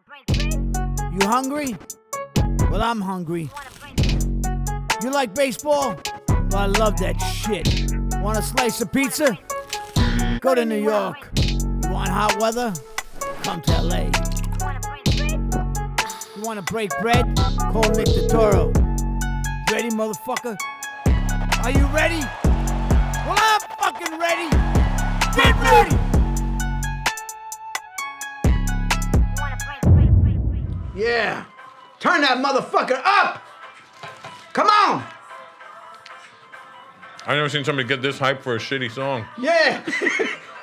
You hungry? Well, I'm hungry. You like baseball? Well, I love that shit. Want a slice of pizza? Go to New York. You want hot weather? Come to LA. You want to break bread? Call Nick Turturro. Ready, motherfucker? Are you ready? Well, I'm fucking ready. Get ready! Yeah. Turn that motherfucker up! Come on! I've never seen somebody get this hype for a shitty song. Yeah.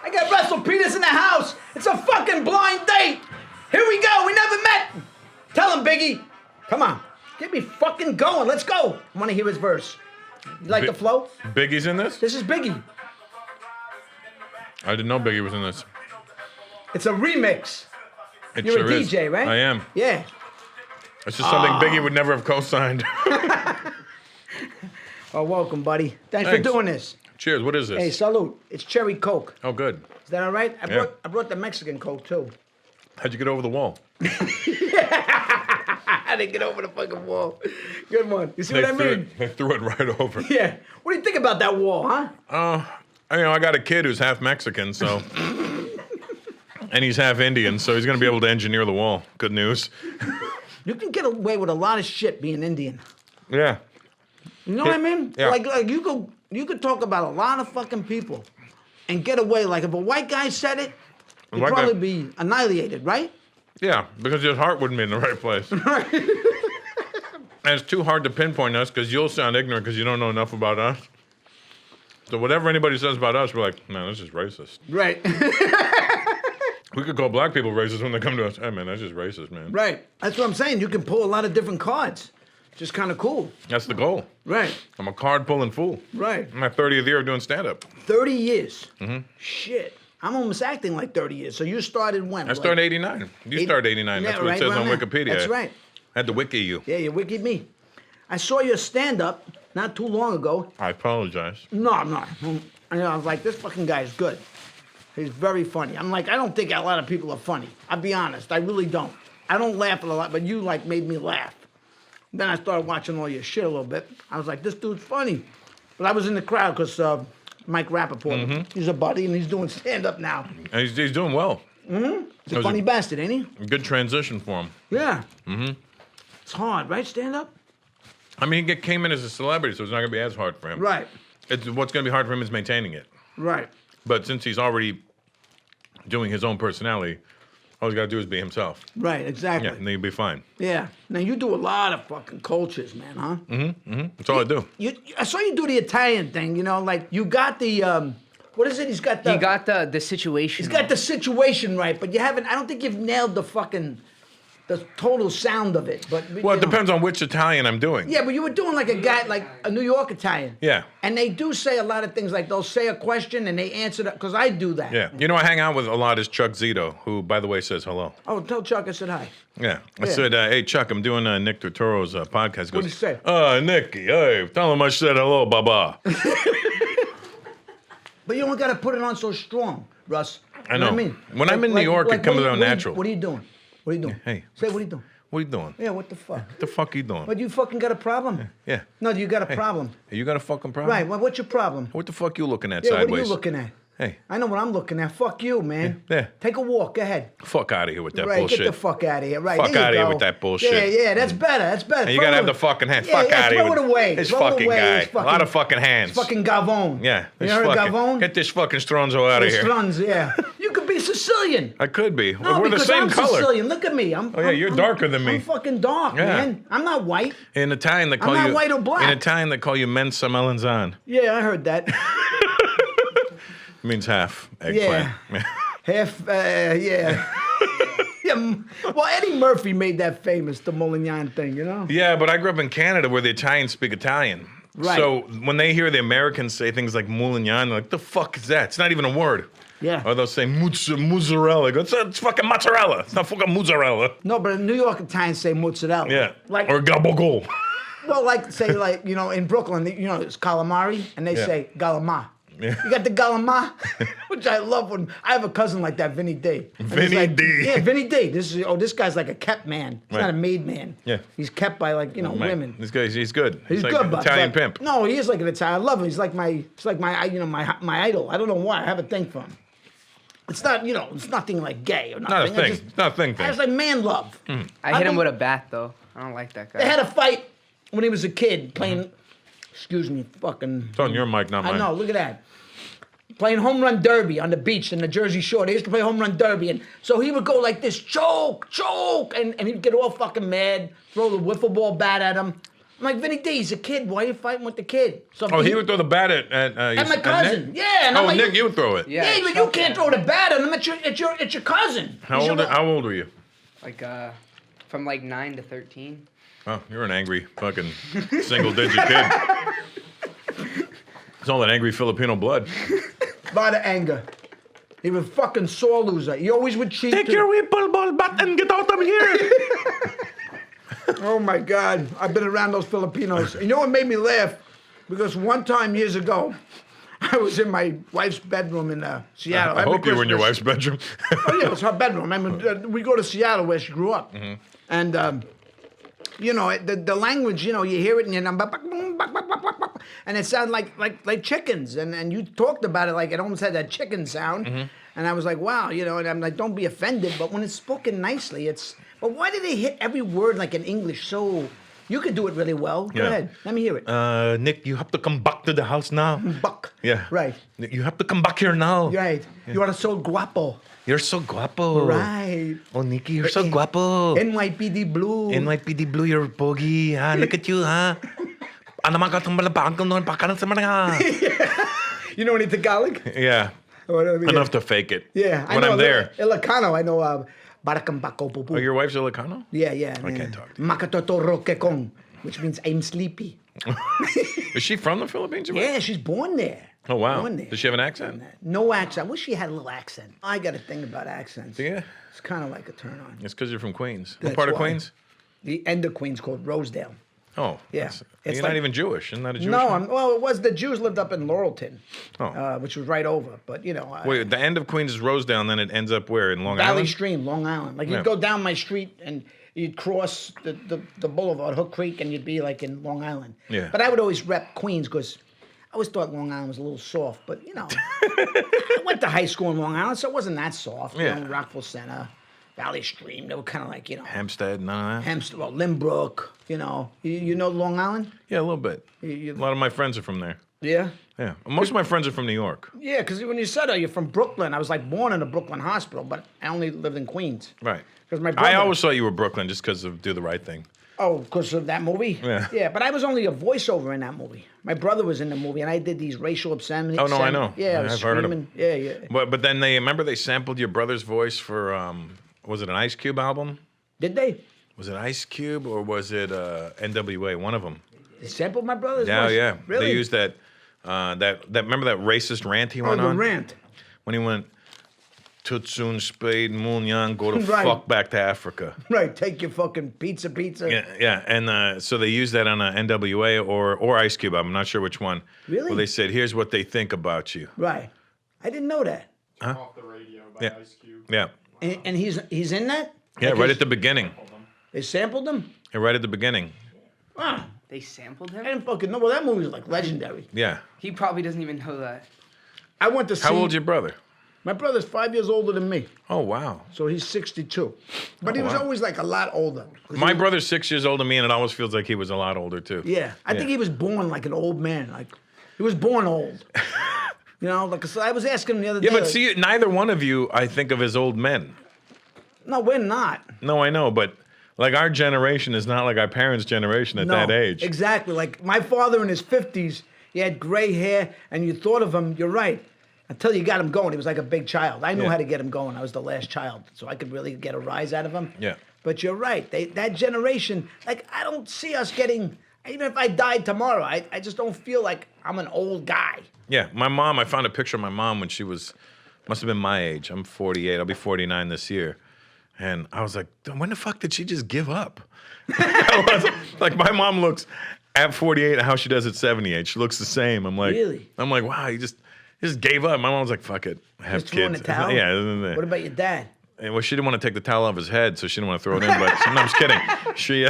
I got Russell Peters in the house. It's a fucking blind date. Here we go. We never met. Tell him, Biggie. Come on. Get me fucking going. Let's go. I want to hear his verse. You like the flow? Biggie's in this? This is Biggie. I didn't know Biggie was in this. It's a remix. It You're sure a DJ, is. right? I am. Yeah. It's just something Biggie would never have co-signed. Oh, welcome, buddy. Thanks for doing this. Cheers. What is this? Hey, salute. It's cherry Coke. Oh, good. Is that all right? Yeah. I brought the Mexican Coke, too. How'd you get over the wall? I didn't get over the fucking wall. Good one. You see what I mean? They threw it right over. Yeah. What do you think about that wall, huh? I got a kid who's half Mexican, so... and he's half Indian, so he's going to be able to engineer the wall. Good news. You can get away with a lot of shit being Indian. Yeah. You know what I mean? Yeah. Like you could talk about a lot of fucking people and get away. Like if a white guy said it, he'd probably be annihilated, right? Yeah, because his heart wouldn't be in the right place. Right. And it's too hard to pinpoint us because you'll sound ignorant because you don't know enough about us. So whatever anybody says about us, we're like, man, that's just racist. Right. We could call black people racist when they come to us. Hey, man, that's just racist, man. Right. That's what I'm saying. You can pull a lot of different cards. Just kind of cool. That's the goal. Right. I'm a card-pulling fool. Right. I'm my 30th year of doing stand-up. 30 years. Mm-hmm. Shit. I'm almost acting like 30 years. So you started when? I started 89. You started 89. Yeah, That's what it says on Wikipedia. That's right. I had to wiki you. Yeah, you wikied me. I saw your stand-up not too long ago. I apologize. No, I'm not. I was like, this fucking guy is good. He's very funny. I'm like, I don't think a lot of people are funny. I'll be honest. I really don't. I don't laugh at a lot, but you like made me laugh. Then I started watching all your shit a little bit. I was like, this dude's funny. But I was in the crowd because Mike Rappaport, he's a buddy and he's doing stand-up now. And he's doing well. Mm-hmm. He's a funny bastard, ain't he? Good transition for him. Yeah. Mm-hmm. It's hard, right, stand-up? I mean, he came in as a celebrity, so it's not going to be as hard for him. Right. What's going to be hard for him is maintaining it. Right. But since he's already doing his own personality, all he's got to do is be himself. Right, exactly. Yeah, and then he'll be fine. Yeah. Now, you do a lot of fucking cultures, man, huh? Mm-hmm, mm-hmm. That's all I do. I saw you do the Italian thing, you know, like you got the, what is it? He got the situation. He's got the situation right, but you haven't, I don't think you've nailed the fucking, the total sound of it. But Well, it depends on which Italian I'm doing. Yeah, but you were doing like a guy, like a New York Italian. Yeah. And they do say a lot of things, like they'll say a question and they answer that, because I do that. Yeah. You know, I hang out with a lot is Chuck Zito, who, by the way, says hello. Oh, tell Chuck I said hi. Yeah. I said, hey, Chuck, I'm doing Nick Turturro's podcast. He goes, What'd you say? Nicky, hey, tell him I said hello, baba. But you don't got to put it on so strong, Russ. I You know. what I mean? When I'm in New York, it comes out natural. What are you doing? What are you doing? Hey. Say, what are you doing? What are you doing? Yeah, what the fuck? What the fuck are you doing? What, you fucking got a problem? Yeah. No, you got a problem. Hey, you got a fucking problem? Right, well, what's your problem? What the fuck you looking at Yeah, sideways? what are you looking at? Hey. I know what I'm looking at. Fuck you, man. Yeah. Take a walk. Go ahead. Fuck out of here with that Right, bullshit. get the fuck out of here. Right, Fuck there you out of here go. with that bullshit. Yeah, that's better. That's better. And you Throw gotta it have the away. fucking hand. Yeah, Fuck yeah, out of here. throw it away. This Throw it fucking away. guy. It's A lot of fucking hands. It's fucking Gavone. Yeah. You this heard of fucking- Gavone? Get this fucking Stronzo out of here. Struns, yeah. You could be Sicilian. I could be. No, We're the because same I'm color. Sicilian. Look at me. You're darker than me. I'm fucking dark, Yeah. man. I'm not white. In Italian, they call not you. white or black. In Italian, they call you mensa melanzane. Yeah, I heard that. Means half eggplant. Yeah. Half, yeah. Yeah. Well, Eddie Murphy made that famous, the Molignan thing, you know? Yeah, but I grew up in Canada where the Italians speak Italian. Right. So when they hear the Americans say things like Molignan, they're like, the fuck is that? It's not even a word. Yeah. Or they'll say mozzarella. It's fucking mozzarella. It's not fucking mozzarella. No, but in New York, Italians say mozzarella. Yeah. Like, or gabagool. well, like, say, like, you know, in Brooklyn, you know, it's calamari, and they say galama. Yeah. You got the galama, which I love. When I have a cousin like that, Vinny D. And he's Vinny like, D. Yeah, Vinny D. This guy's like a kept man. He's Right. not a made man. Yeah. He's kept by like Right. women. This guy, he's good. He's like good, an but Italian but- pimp. No, he is like an Italian. I love him. He's like my my idol. I don't know why. I have a thing for him. It's not, it's nothing like gay or nothing. Not a thing. It's just, Not a thing. it's like man love. I hit him with a bat though. I don't like that guy. They had a fight when he was a kid playing. Excuse me, fucking. It's on your mic, not mine. I know. Look at that. Playing home run derby on the beach in the Jersey Shore. They used to play home run derby, and so he would go like this, choke, and he'd get all fucking mad, throw the wiffle ball bat at him. I'm like, Vinny D, he's a kid. Why are you fighting with the kid? So Oh, he would throw the bat at my cousin. Nick? Yeah. And I'm Oh, like, Nick, you would throw it. Yeah, Yeah, but you chuck can't him. throw the bat at him. It's your cousin. How He's old? your- How old were you? Like from like 9 to 13. Oh, you're an angry fucking single-digit kid. It's all that angry Filipino blood. By the anger. He was fucking sore loser. He always would cheat. whipple ball bat and get out of here. Oh my God. I've been around those Filipinos. You know what made me laugh? Because one time years ago, I was in my wife's bedroom in Seattle. I Every hope you were in your Christmas. wife's bedroom. Oh yeah, it was her bedroom. I mean, we go to Seattle where she grew up, and the language, you hear it and and it sounded like chickens, and you talked about it like it almost had that chicken sound, and I was like, wow, and I'm like, don't be offended, but when it's spoken nicely, it's. But why do they hit every word like in English so? You could do it really well. Go Yeah. ahead, let me hear it. Nick, you have to come back to the house now. Buck. Yeah. Right. You have to come back here now. Right. You are so guapo. You're so guapo. Right. Oh, Nicky, you're so guapo. NYPD Blue. NYPD Blue, you're bogey. Ha? Look at you, ha? Ano man ka itong balabangkang noon, pakanan sa mga nga. You know any Tagalog? Yeah. Enough to fake it. Yeah, When I'm there. Ilocano, I know. Barakambako pupu. Oh, your wife's Ilocano? Yeah. I can't talk to you. Makatotoro kekong, which means I'm sleepy. Is she from the Philippines? Yeah, she's born there. Oh, wow. Born there. Does she have an accent? No accent. I wish she had a little accent. I got a thing about accents. Yeah. It's kind of like a turn on. It's because you're from Queens. That's What part of why. Queens? The end of Queens called Rosedale. Oh. Yeah. You're It's not like- even Jewish. Isn't that a Jewish No, name? well, it was the Jews lived up in Laurelton, Oh. which was right over. But Wait, the end of Queens is Rosedale, and then it ends up where? In Long Valley Island? Stream, Long Island. Like you'd Yeah. go down my street and you'd cross the boulevard, Hook Creek, and you'd be like in Long Island. Yeah. But I would always rep Queens because I always thought Long Island was a little soft. But I went to high school in Long Island, so it wasn't that soft. Yeah. Rockville Center, Valley Stream, they were kind of like Hampstead, none of that? Hempstead, well, Limbrook. You know Long Island? Yeah, a little bit. You- A lot of my friends are from there. Yeah. Yeah. Most of my friends are from New York. Yeah, because when you said you're from Brooklyn, I was like born in a Brooklyn hospital, but I only lived in Queens. Right. Because my I brother- always thought you were Brooklyn just because of Do the Right Thing. Oh, because of that movie? Yeah. Yeah, but I was only a voiceover in that movie. My brother was in the movie, and I did these racial obscenity. Oh, no, I know. Yeah, I was I've heard 'em. screaming. Yeah. But then they sampled your brother's voice for was it an Ice Cube album? Did they? Was it Ice Cube or was it NWA? One of them. They sampled my brother's Yeah, voice? yeah. Really? They used that remember that racist rant he Oh, went the on rant. when he went Tutsun Spade Munyan go to Right. fuck back to Africa. Right, take your fucking pizza. Yeah, and so they used that on a NWA or Ice Cube album. I'm not sure which one. Really? Where they said, "Here's what they think about you." Right. I didn't know that. Off the radio by Yeah. Ice Cube. Yeah, And he's in that? yeah, Like right his- at the beginning. They sampled him? Yeah, right at the beginning. Wow. They sampled I him? didn't fucking know. Well, that movie was like legendary. Yeah. He probably doesn't even know that. I went to see. How old's your brother? My brother's 5 years older than me, Oh wow. so he's 62. But he was wow. always like a lot older. 'Cause My he- brother's 6 years older than me, and it always feels like he was a lot older too. Yeah, I think he was born like an old man. Like he was born old. Like so I was asking him the other day. Yeah, but like, see, neither one of you, I think of as old men. no, we're not. No, I know, but like our generation is not like our parents' generation at No, that age. exactly. Like my father in his 50s, he had gray hair, and you thought of him. You're right. Until you got him going, he was like a big child. I knew Yeah. how to get him going. I was the last child, so I could really get a rise out of him. Yeah. But you're right. That generation, like I don't see us getting. Even if I died tomorrow, I just don't feel like I'm an old guy. Yeah, my mom, I found a picture of my mom when she must have been my age. I'm 48. I'll be 49 this year. And I was like, when the fuck did she just give up? Like, my mom looks at 48 how she does at 78. She looks the same. I'm like, Really? I'm like, wow, Just gave up. My mom was like, fuck it. I have Just threw in kids. the towel? Yeah. What about your dad? And, well, she didn't want to take the towel off his head, so she didn't want to throw it in. But no, I'm just kidding. She,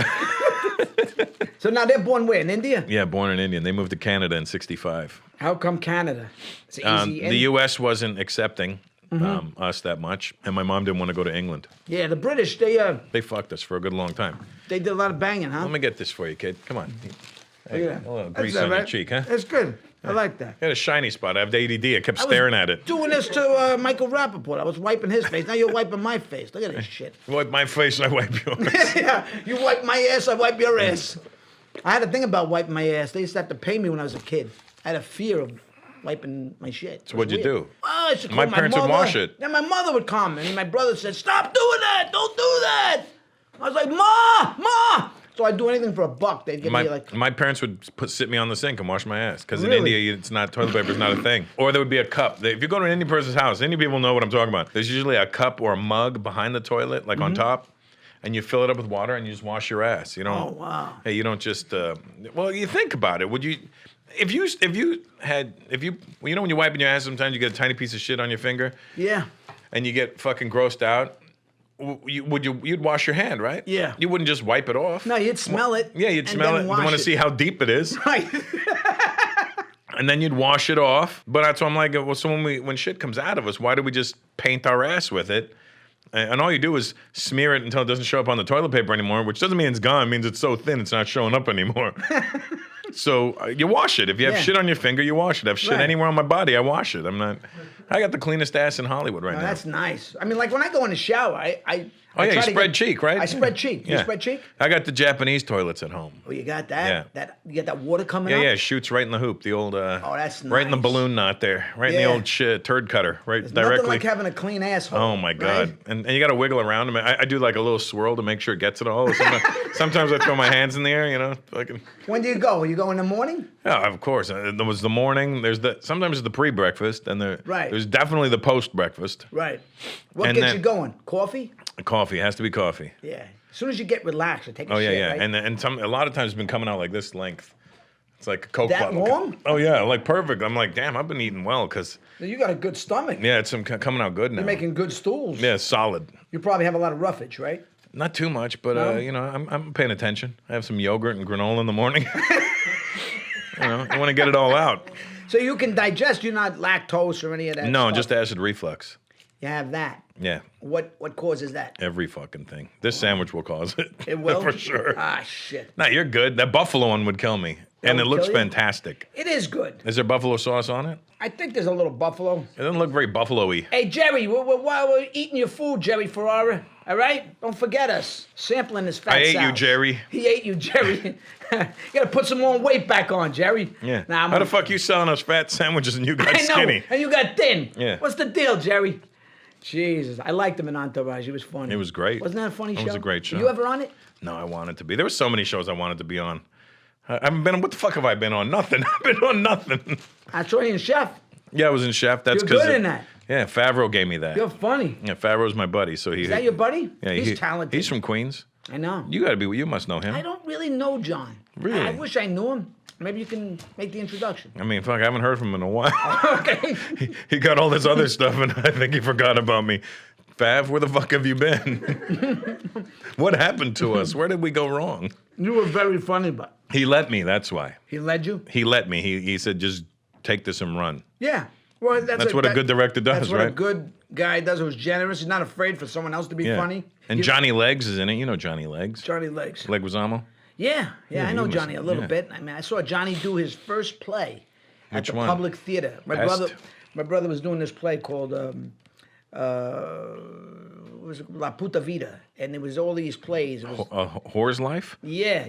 So now they're born where? In India? yeah, born in India. They moved to Canada in '65. How come Canada? It's easy. The U.S. wasn't accepting us that much, and my mom didn't want to go to England. Yeah, the British, They fucked us for a good long time. they did a lot of banging, huh? Let me get this for you, kid. Come on. Hey, Yeah. a little That's grease all on your right. cheek, huh? That's good. I like that. I had a shiny spot. I have the ADD. I kept staring at it. Doing this to Michael Rappaport. I was wiping his face. Now you're wiping my face. Look at this shit. You wipe my face, I wipe yours. Yeah, you wipe my ass, I wipe your ass. I had a thing about wiping my ass. They used to have to pay me when I was a kid. I had a fear of wiping my shit. So what'd you do? Oh, I used to call My my parents would mother. wash it. Then my mother would come, and my brother said, "Stop doing that! Don't do that!" I was like, "Ma!" So I'd do anything for $1. They'd give me like. My parents would sit me on the sink and wash my ass because in Really? India it's not toilet paper is not a thing. Or there would be a cup. If you go to an Indian person's house, Indian people know what I'm talking about. There's usually a cup or a mug behind the toilet, like on top, and you fill it up with water and you just wash your ass. You don't. Oh wow. Hey, you don't just. Well, you think about it. Would you? If you you know when you're wiping your ass, sometimes you get a tiny piece of shit on your finger Yeah. and you get fucking grossed out. You'd wash your hand, right? Yeah. You wouldn't just wipe it off. No, you'd smell it. Yeah, you'd and smell then it. You wash want to see how deep it is, Right. and then you'd wash it off. But that's why I'm like, well, so when shit comes out of us, why do we just paint our ass with it? And all you do is smear it until it doesn't show up on the toilet paper anymore, which doesn't mean it's gone. It means it's so thin it's not showing up anymore. So you wash it. If you have Yeah. shit on your finger, you wash it. If I have shit Right. anywhere on my body, I wash it. I got the cleanest ass in Hollywood right Oh, now. that's nice. I mean, like when I go in the shower, I Oh yeah, try you to spread get- cheek, right? I spread cheek. You spread cheek? I got the Japanese toilets at home. Oh, you got that? Yeah. That you got that water coming Yeah, up? yeah, it shoots right in the hoop. The old, that's right in the nice. balloon knot there, right in Yeah. the old turd cutter, right There's directly. nothing like having a clean asshole. Oh my god! right? And you got to wiggle around them. I do like a little swirl to make sure it gets it all. Sometimes I throw my hands in the air, you know. Fucking. When do you go? You go in the morning? Yeah, of course. There was the morning. Sometimes it's the pre-breakfast, and Right. there's definitely the post-breakfast. Right. What And gets then- you going? Coffee? Coffee has to be coffee. Yeah. As soon as you get relaxed, you take a Oh yeah, shit, yeah. right? And a lot of times it's been coming out like this length. It's like a Coke That bottle. long? Oh yeah, like perfect. I'm like, damn, I've been eating well because You got a good stomach. yeah, it's coming out good now. You're making good stools. Yeah, solid. You probably have a lot of roughage, right? Not too much, but No? you know, I'm paying attention. I have some yogurt and granola in the morning. You know, I want to get it all out. So you can digest. You're not lactose or any of that No, stuff. just acid reflux. You have that. Yeah, What causes that? every fucking thing. This sandwich will cause it. It will? for sure. Ah, shit. No, you're good. That buffalo one would kill me, and it would looks kill you? fantastic. It is good. Is there buffalo sauce on it? I think there's a little buffalo. It doesn't look very buffalo-y. Hey, Jerry, while we're eating your food, Jerry Ferrara, all right? Don't forget us. Sampling this fat I ate you, salad. Jerry. He ate you, Jerry. You gotta put some more weight back on, Jerry. Yeah. Nah, I'm How the fuck you selling us fat sandwiches and you got I know, skinny? and you got thin. Yeah. What's the deal, Jerry? Jesus, I liked him in Entourage. He was funny. It was great. Wasn't that a funny show? It was a great show. Were you ever on it? No, I wanted to be. There were so many shows I wanted to be on. I haven't been. What the fuck have I been on? Nothing. I've been on nothing. Australian Chef. Yeah, I was in Chef. That's You're 'cause good of- in that. Yeah, Favreau gave me that. You're funny. Yeah, Favreau's my buddy. So he. Is that your buddy? Yeah, He's talented. He's from Queens. I know. You got to be. You must know him. I don't really know John. Really? I wish I knew him. Maybe you can make the introduction. I mean, fuck, I haven't heard from him in a while. Okay. He got all this other stuff, and I think he forgot about me. Fav, where the fuck have you been? What happened to us? Where did we go wrong? You were very funny, but He let me. That's why. he led you? He let me. He said, just take this and run. Yeah. Well, That's what a good director does, That's what right? a good guy does, who's generous. He's not afraid for someone else to be Yeah. funny. And You- Johnny Legs is in it. You know Johnny Legs. Johnny Legs. Leguizamo. Yeah, I he know was- Johnny a little yeah. bit. I mean, I saw Johnny do his first play at Which the one? Public Theater. Pest? My brother was doing this play called it was La Puta Vida, and it was all these plays. It was, Whore's Life? yeah.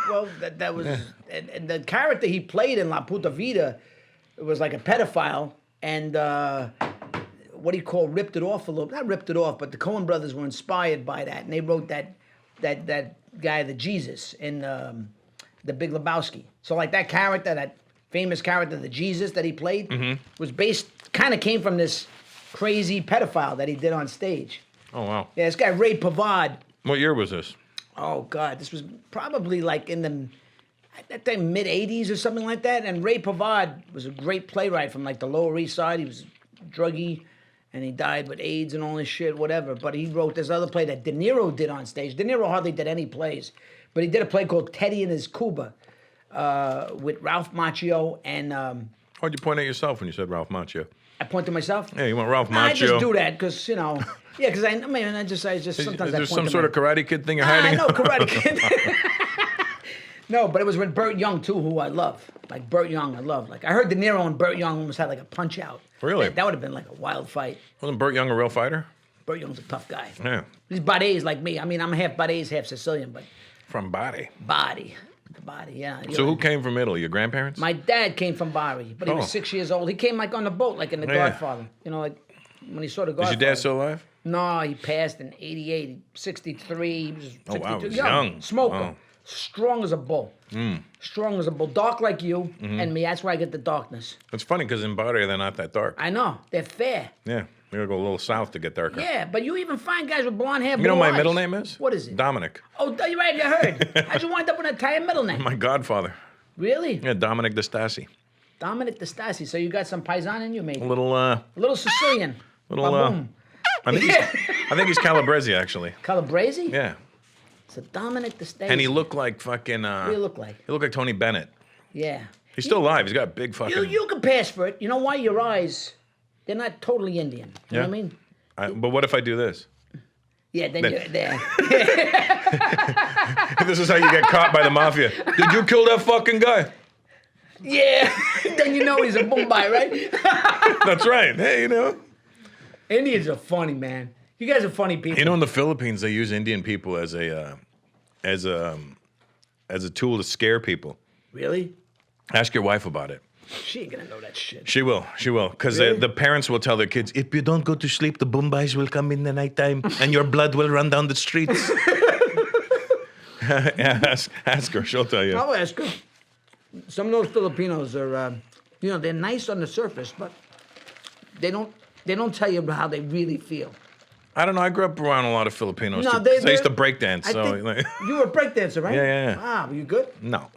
Well, that was, and the character he played in La Puta Vida, it was like a pedophile, and what do you call ripped it off a little? Not ripped it off, but the Coen brothers were inspired by that, and they wrote that guy, the Jesus, in the Big Lebowski. So like that character, that famous character, the Jesus that he played, was based, kind of came from this crazy pedophile that he did on stage. Oh, wow. Yeah, this guy Ray Pavard. What year was this? Oh God, this was probably like in the, at the mid 80s or something like that. And Ray Pavard was a great playwright from like the Lower East Side. He was druggy and he died with AIDS and all this shit, whatever. But he wrote this other play that De Niro did on stage. De Niro hardly did any plays, but he did a play called Teddy and His Cuba with Ralph Macchio and... Why'd you point at yourself when you said Ralph Macchio? I point to myself? Yeah, you want Ralph Macchio. I just do that because, you know... Yeah, because I just sometimes Is I there point some to sort my- of Karate Kid thing you're I hiding? know Karate Kid. No, but it was with Burt Young too, who I love. Like Burt Young, I love. Like I heard De Niro and Burt Young almost had like a punch out. Really? That would have been like a wild fight. Wasn't Burt Young a real fighter? Burt Young's a tough guy. Yeah. He's Bades like me. I mean, I'm half Bades, half Sicilian, but From Bari. body, yeah. So who came from Italy? Your grandparents? My dad came from Bari, but he was Oh. 6 years old. He came like on the boat, like in The Yeah. Godfather. You know, like when he saw The Is Godfather. your dad still alive? No, he passed in 88, 63. He was 62. Oh, wow, he was young. Smoker. Wow. Strong as a bull. Strong as a bull. Dark like you and me. That's where I get the darkness. It's funny because in Bari they're not that dark. I know. They're fair. Yeah. You gotta go a little south to get darker. Yeah, but you even find guys with blonde hair. You know blue what my eyes. middle name is? What is it? Dominic. Oh, you're right. You heard. How'd you wind up with an Italian middle name? My godfather. Really? Yeah, Dominic D'Estasi. Dominic D'Estasi. So you got some paisan in you, maybe? A little, Sicilian. Little, I think he's Calabrese actually. Calabrese? Yeah. So Dominic D'Estasi. And he looked like fucking. What do you look like? He looked like Tony Bennett. Yeah. He's still alive. He's got big fucking. You can pass for it. You know why? Your eyes, they're not totally Indian. You know what I mean? But what if I do this? Yeah, then you're there. This is how you get caught by the mafia. Did you kill that fucking guy? Yeah. Then you know he's a Mumbai, right? That's right. Hey, you know. Indians are funny, man. You guys are funny people. You know, in the Philippines, they use Indian people as a tool to scare people. Really? Ask your wife about it. She ain't gonna know that shit. She will. Because Really? the parents will tell their kids, if you don't go to sleep, the Bombais will come in the nighttime and your blood will run down the streets. Yeah, ask her. She'll tell you. I'll ask her. Some of those Filipinos are, they're nice on the surface, but they don't tell you how they really feel. I don't know. I grew up around a lot of Filipinos. No, too, 'cause I used to break dance. I So think like, you were a breakdancer, right? Yeah. Ah, were you good? no.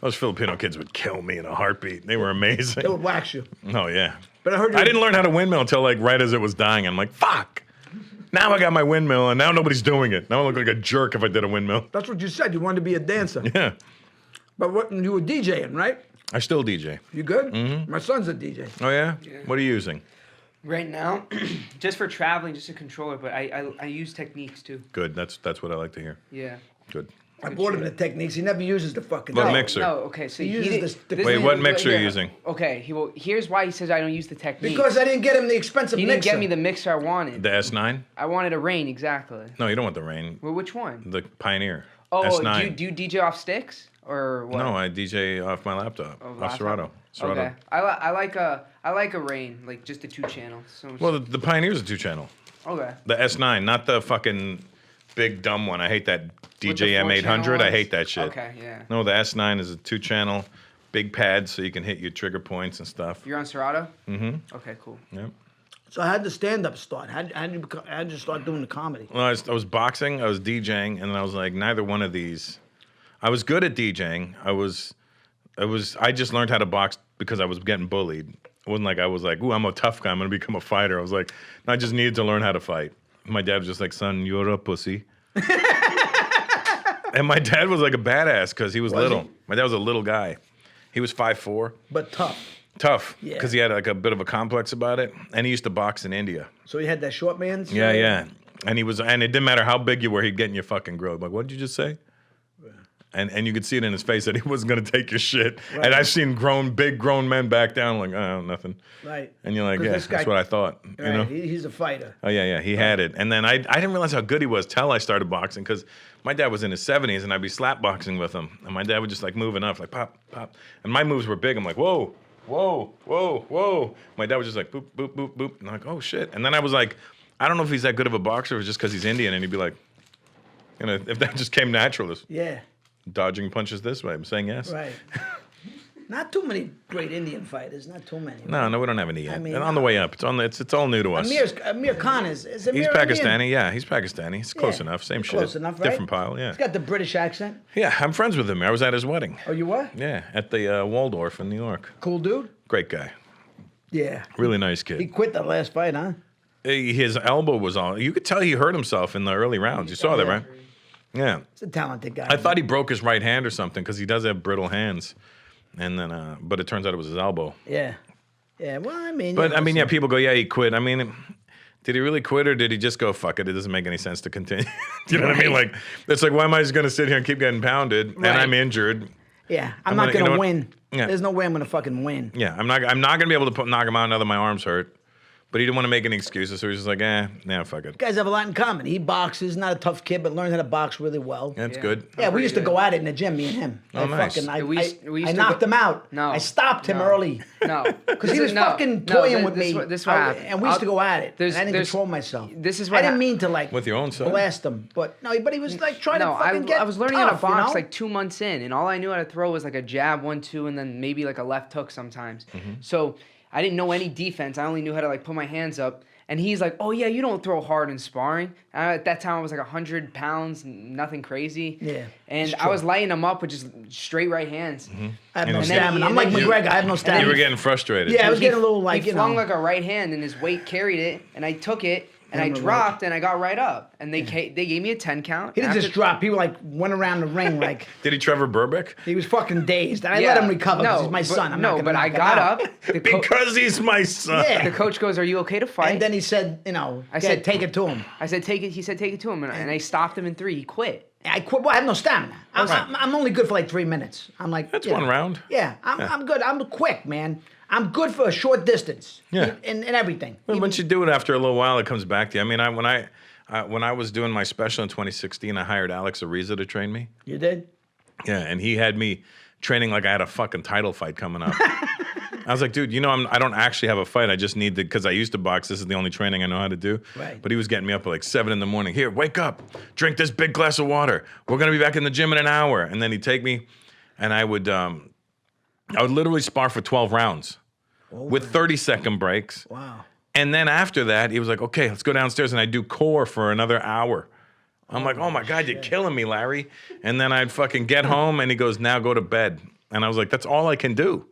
Those Filipino kids would kill me in a heartbeat. They were amazing. They would wax you. Oh, yeah. But I heard you I didn't learn how to windmill until like right as it was dying. I'm like, fuck. Now I got my windmill and now nobody's doing it. Now I look like a jerk if I did a windmill. That's what you said. You wanted to be a dancer. Yeah. But you were DJing, right? I still DJ. You good? Mm-hmm. My son's a DJ. Oh, yeah? What are you using? Right now, just for traveling, just a controller, but I use techniques too. Good. That's what I like to hear. Yeah. Good. I bought him the techniques. He never uses the fucking What thing. mixer? No, okay, so He he uses did- the- this Wait, is- what mixer are you yeah. using? Okay, here's why he says I don't use the technique. Because I didn't get him the expensive he mixer. didn't get me the mixer I wanted. The S9? I wanted a Rain, exactly. No, you don't want the Rain. Well, which one? The Pioneer. Oh, S9. do you DJ off sticks or what? No, I DJ off my laptop. Oh, Off laptop? Serato. Serato. Okay, I like a Rain, like just a 2-channel. So Well, the Pioneer's a 2-channel. okay. The S9, not the fucking big dumb one. I hate that With the DJ 4 M800. channel I hate that shit. Okay, yeah. No, the S9 is a 2-channel, big pad, so you can hit your trigger points and stuff. You're on Serato? Mm-hmm. Okay, cool. Yep. So how did the stand-up start? How'd you start doing the comedy? Well, I was boxing, I was DJing, and then I was like, neither one of these. I was good at DJing. I just learned how to box because I was getting bullied. It wasn't like I was like, ooh, I'm a tough guy, I'm gonna become a fighter. I was like, no, I just needed to learn how to fight. My dad was just like, son, you're a pussy. And my dad was like a badass because he was little. he? My dad was a little guy. He was 5'4". But tough. Tough, Yeah. because he had like a bit of a complex about it, and he used to box in India. So he had that short man's. Yeah. And and it didn't matter how big you were, he'd get in your fucking grill. Like, what did you just say? And you could see it in his face that he wasn't gonna take your shit. Right. And I've seen big grown men back down like, oh, nothing. Right. And you're like, 'Cause yeah, this guy- that's what I thought. Right. You know? He's a fighter. Oh yeah, he had it. And then I didn't realize how good he was till I started boxing because my dad was in his 70s and I'd be slap boxing with him. And my dad would just like move enough, like pop, pop. And my moves were big. I'm like, whoa, whoa, whoa, whoa. My dad was just like boop, boop, boop, boop. And I'm like, oh shit. And then I was like, I don't know if he's that good of a boxer or just because he's Indian. And he'd be like, if that just came natural, just Yeah. dodging punches this way. I'm saying yes. Right. Not too many great Indian fighters. Not too many. No, we don't have any yet. I mean, and on the way up. It's all new to us. Amir Khan is Amir He's Indian? Pakistani. Yeah, he's Pakistani. It's close enough. Same shit. Close enough, right? Different pile. Yeah. He's got the British accent. Yeah, I'm friends with him. I was at his wedding. Oh, you were? Yeah, at the Waldorf in New York. Cool dude. Great guy. Yeah. Really nice He kid. quit the last fight, huh? His elbow was on. You could tell he hurt himself in the early rounds. You saw that, right? Yeah. He's a talented guy. I thought he broke his right hand or something because he does have brittle hands. And then, but it turns out it was his elbow. Yeah. Yeah. Well, I mean. But I mean, yeah, people go, yeah, he quit. I mean, did he really quit or did he just go, fuck it? It doesn't make any sense to continue. You know what I mean? Like, it's like, why am I just going to sit here and keep getting pounded and I'm injured? Yeah. I'm not going to win. Yeah. There's no way I'm going to fucking win. Yeah, I'm not going to be able to knock him out now that my arm's hurt. But he didn't want to make any excuses, so he's just like, nah, fuck it. You guys have a lot in common. He boxes, not a tough kid, but learned how to box really well. That's good. Yeah, we used to go at it in the gym, me and him. Oh, nice. I We used I to knocked go- him out. No. I stopped him No. early. No, Because he was fucking toying with me. This what happened. And we used to go at it. There's- And I didn't there's- control myself. this is I what didn't hap- mean to like With your own son? blast him. But he was like trying No, to fucking get I was learning how to tough, box you know? like 2 months in, and all I knew how to throw was like a jab, 1-2, and then maybe like a left hook sometimes. So I didn't know any defense. I only knew how to like put my hands up. And he's like, "Oh yeah, you don't throw hard in sparring." At that time, I was like 100 pounds, nothing crazy. Yeah, And it's I was true. lighting him up with just straight right hands. I have no And then stamina. I'm and like then he- McGregor. I have no You stamina. were getting frustrated. Yeah, I was He- getting a little like, he you flung know. like a right hand, and his weight carried it, and I took it, and I Remember dropped, and I got right up, and they gave me a 10 count. He didn't After- just drop. He like went around the ring like Did he Trevor Burbick? he was fucking dazed. And I Yeah, let him recover because no, he's my but- son. I'm no, not gonna but I knock him got out. up. Because he's my son. Yeah. The coach goes, "Are you okay to fight?" And then he said, I said, take it to him. I said, "Take it." He said, "Take it to him," and I stopped him in 3. He quit. I quit. Well, I have no stamina. I'm only good for like 3 minutes. I'm like, That's you one know. round. Yeah, I'm good. I'm quick, man. I'm good for a short distance. Yeah. And everything. Well, once you do it after a little while, it comes back to you. I mean, when I was doing my special in 2016, I hired Alex Ariza to train me. You did? Yeah, and he had me training like I had a fucking title fight coming up. I was like, dude, I don't actually have a fight. I just need to, because I used to box. This is the only training I know how to do. Right. But he was getting me up at like 7 in the morning. Here, wake up, drink this big glass of water. We're gonna be back in the gym in an hour. And then he'd take me, and I would literally spar for 12 rounds with 30-second breaks. Wow. And then after that, he was like, okay, let's go downstairs, and I do core for another hour. I'm like, oh my God, you're killing me, Larry. And then I'd fucking get home, and he goes, now go to bed. And I was like, that's all I can do.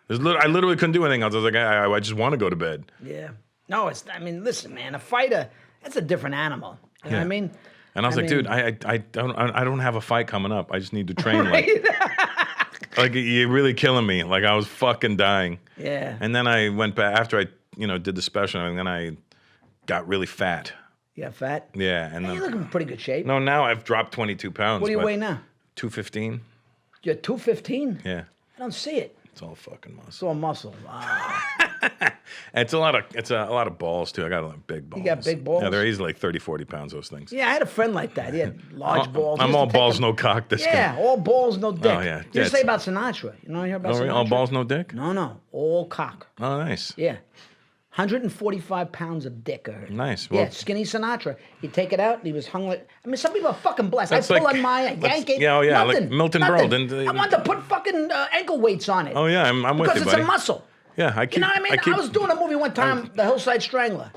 I literally couldn't do anything else. I was like, I just want to go to bed. Yeah. No, listen, man, a fighter, that's a different animal. You know what I mean? And I was like, dude, I don't have a fight coming up. I just need to train. Like you're really killing me. Like I was fucking dying. Yeah. And then I went back after I, did the special, and then I got really fat. You got fat? Yeah, and You then look in pretty good shape. no, now I've dropped 22 pounds. What do you but weigh now? 215. You're 215? Yeah, I don't see it. it's all fucking muscle. It's all muscle. Wow. It's a lot of balls too. I got a lot of big balls. got big balls? Yeah, they're easily like 30, 40 pounds. Those things. Yeah, I had a friend like that. He had large balls. He I'm used to all take balls, them- no cock. This Yeah, all balls, no dick. Oh, yeah. You Yeah, say it's- about Sinatra. You know hear about guy. Sinatra? All balls, no dick. No, all cock. Oh, nice. Yeah. 145 pounds of dick, I heard. Nice. Yeah, Well- skinny Sinatra. He'd take it out, and he was hung like... I mean, some people are fucking blessed. That's I pull like- on my that's- Yankee. yeah, oh, yeah, like nothing, Milton nothing. Berle, didn't- I wanted to put fucking ankle weights on it. Oh yeah, I'm with because you, it's buddy. a muscle. Yeah, I keep. You know what I mean? keep- I was doing a movie one time, The Hillside Strangler.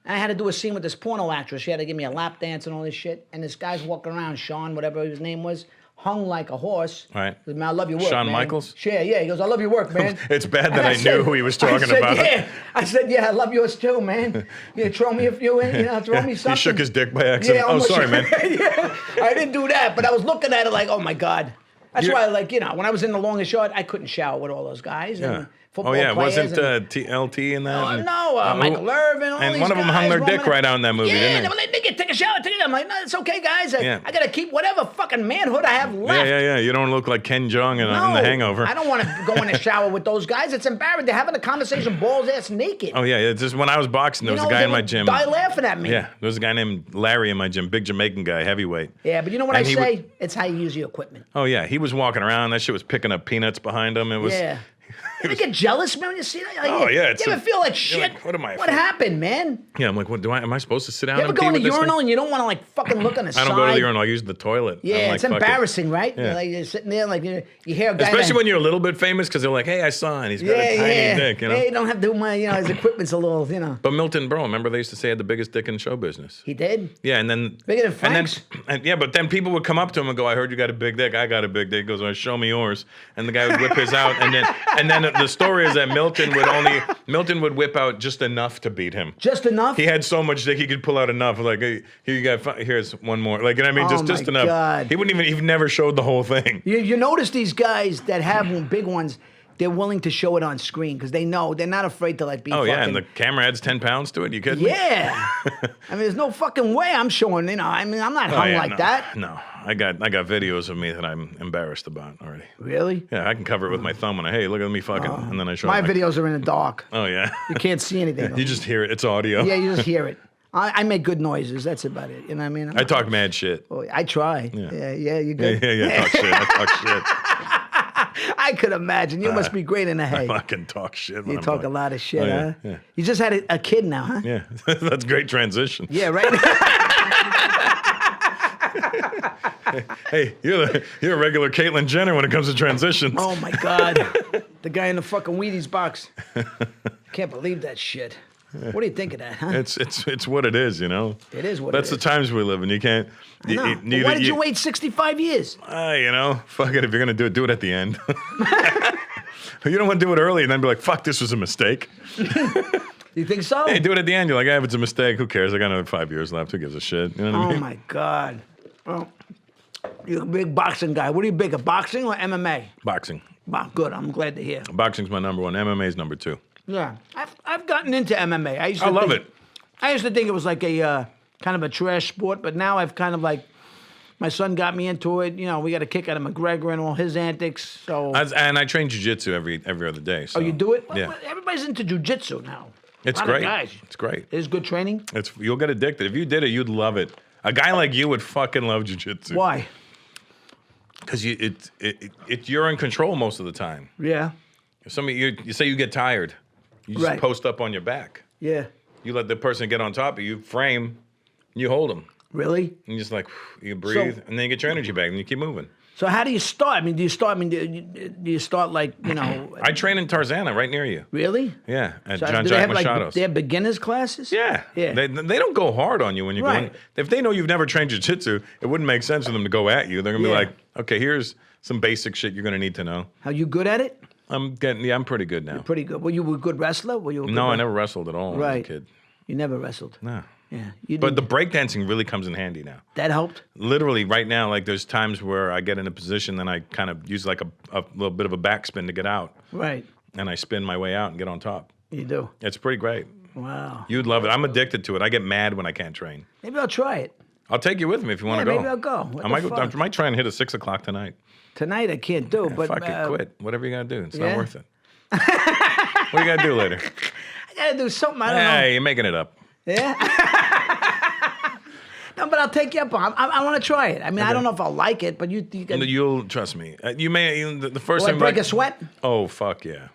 And I had to do a scene with this porno actress. She had to give me a lap dance and all this shit. And this guy's walking around, Sean, whatever his name was, hung like a horse. Right. He goes, man, I love your work, Shawn man. Michaels? Yeah, he goes, I love your work, man. It's bad And that I said- knew who he was talking I said, about. Yeah. I said, yeah, I love yours too, man. You throw me a few in, throw me something. He shook his dick by accident. Yeah, Oh, almost sorry, shook- man. Yeah, I didn't do that, but I was looking at it like, oh my God. That's You're- why, when I was in the longest yard, I couldn't shower with all those guys. Yeah. And football Oh yeah, players wasn't and, TLT in that? Oh, And- no, Michael Irvin, all and these one of them guys hung their roaming dick it. right out in that movie, Yeah, didn't they they? were like, Nicky, take a shower, take it. I'm like, no, it's okay, guys. Yeah. I got to keep whatever fucking manhood I have left. Yeah. You don't look like Ken Jeong in The Hangover. I don't want to go in the shower with those guys. It's embarrassing. They're having a conversation balls ass naked. Oh yeah, it's just when I was boxing, there was a guy they in my would gym. Die laughing at me. Yeah, there was a guy named Larry in my gym, big Jamaican guy, heavyweight. Yeah, but you know what And I he say? would- It's how you use your equipment. Oh yeah, he was walking around. That shit was picking up peanuts behind him. It was. Yeah. You ever get jealous, man, when you see that? Like, Oh, yeah, You ever feel like shit? like, what am I, What happened, man? Yeah, I'm like, what am I supposed to sit down You ever and go pee in the with this guy? urinal and you don't want to like fucking look on the side? I don't go to the urinal. I use the toilet. I'm Yeah, like, it's fuck it. embarrassing, right? Yeah. You're like you're sitting there, like you hear a guy, Especially when you're a little bit famous, because they're like, hey, I saw him. He's got a tiny dick, you know? Hey, don't have to do my, his equipment's a little, But Milton Berle, remember they used to say he had the biggest dick in show business. He did? Yeah, and then Bigger than Frank's? Yeah, but then people would come up to him and go, "I heard you got a big dick. I got a big dick." He goes, "Well, show me yours." And the guy would whip his out, and then the story is that Milton would whip out just enough to beat him. Just enough? He had so much dick he could pull out enough. Like, hey, here you got. Here's one more. Like, you know what I mean? Oh, Just my enough. God. He wouldn't even. He never showed the whole thing. You notice these guys that have big ones, they're willing to show it on screen because they know they're not afraid to like be. Oh yeah, and the camera adds 10 pounds to it. You kidding me? Yeah. I mean, there's no fucking way I'm showing. I mean, I'm not Oh, hung yeah, like no, that. No, I got videos of me that I'm embarrassed about already. Really? Yeah, I can cover it with my thumb and hey, look at me fucking, and then I show My it. videos are in the dark. Oh yeah. You can't see anything. You just hear it. It's audio. Yeah, you just hear it. I make good noises. That's about it. You know what I mean? I talk mad shit. Oh, I try. Yeah. Yeah, you're good. Yeah. Talk shit. I talk shit. I could imagine. You must be great in the hay. I fucking talk shit. When You I'm talk a talking. lot of shit, Oh, yeah, huh? yeah. You just had a kid now, huh? Yeah, that's great transition. Yeah, right. Hey, you're a regular Caitlyn Jenner when it comes to transitions. Oh my God, the guy in the fucking Wheaties box. Can't believe that shit. What do you think of that, huh? It's what it is, you know. It is what That's it the times we live in. You can't. I know. But why did you wait 65 years? You know, fuck it. If you're gonna do it at the end. You don't want to do it early and then be like, fuck, this was a mistake. You think so? Hey, do it at the end. You're like, if it's a mistake, who cares? I got another 5 years left. Who gives a shit? You know what I Oh mean? my God. Well, you're a big boxing guy. What are you bigger, boxing or MMA? Boxing. Wow, good. I'm glad to hear. Boxing's my number one. MMA's number two. Yeah, I've gotten into MMA. I love it. I used to think it was like a kind of a trash sport, but now I've kind of like, my son got me into it. You know, we got a kick out of McGregor and all his antics. So. And I train jiu-jitsu every other day. So. Oh, you do it? Yeah. Well, everybody's into jiu-jitsu now. It's A lot great. of guys. It's great. It is good training. You'll get addicted. If you did it, you'd love it. A guy like you would fucking love jiu-jitsu. Why? Because you're in control most of the time. Yeah. If you say you get tired, you just Right. post up on your back. Yeah. You let the person get on top of you, frame, and you hold them. Really? And you just like, you breathe, and then you get your energy back, and you keep moving. So how do you start? I mean, do you start like, you know? I train in Tarzana, right near you. Really? Yeah, at So John do they Jack have Machado's. they have beginners classes? Yeah. Yeah. They don't go hard on you when you go in. Right. If they know you've never trained jiu-jitsu, it wouldn't make sense for them to go at you. They're going to be Yeah. like, okay, here's some basic shit you're going to need to know. Are you good at it? I'm pretty good now. Pretty good. Were you a good wrestler? Were you a good No, I wrestler? never wrestled at all when I was a Right. kid. You never wrestled. No. Yeah. You But the didn't- breakdancing really comes in handy now. that helped? Literally right now, like there's times where I get in a position and I kind of use like a little bit of a backspin to get out. Right. And I spin my way out and get on top. You do. It's pretty great. Wow. You'd love it. I'm addicted to it. I get mad when I can't train. Maybe I'll try it. I'll take you with me if you want to Yeah, go. maybe I'll go. What I the might, fuck? I might try and hit a 6 o'clock tonight. Tonight I can't do, but Fuck it, quit. Whatever you gotta do. It's yeah? not worth it. What do you gotta do later? I gotta do something. I don't know. Hey, you're making it up. Yeah. No, but I'll take you up on. I want to try it. I mean, I don't know if I'll like it, but you can. You'll trust me. You may the first Will I time break like, a sweat? Oh fuck yeah.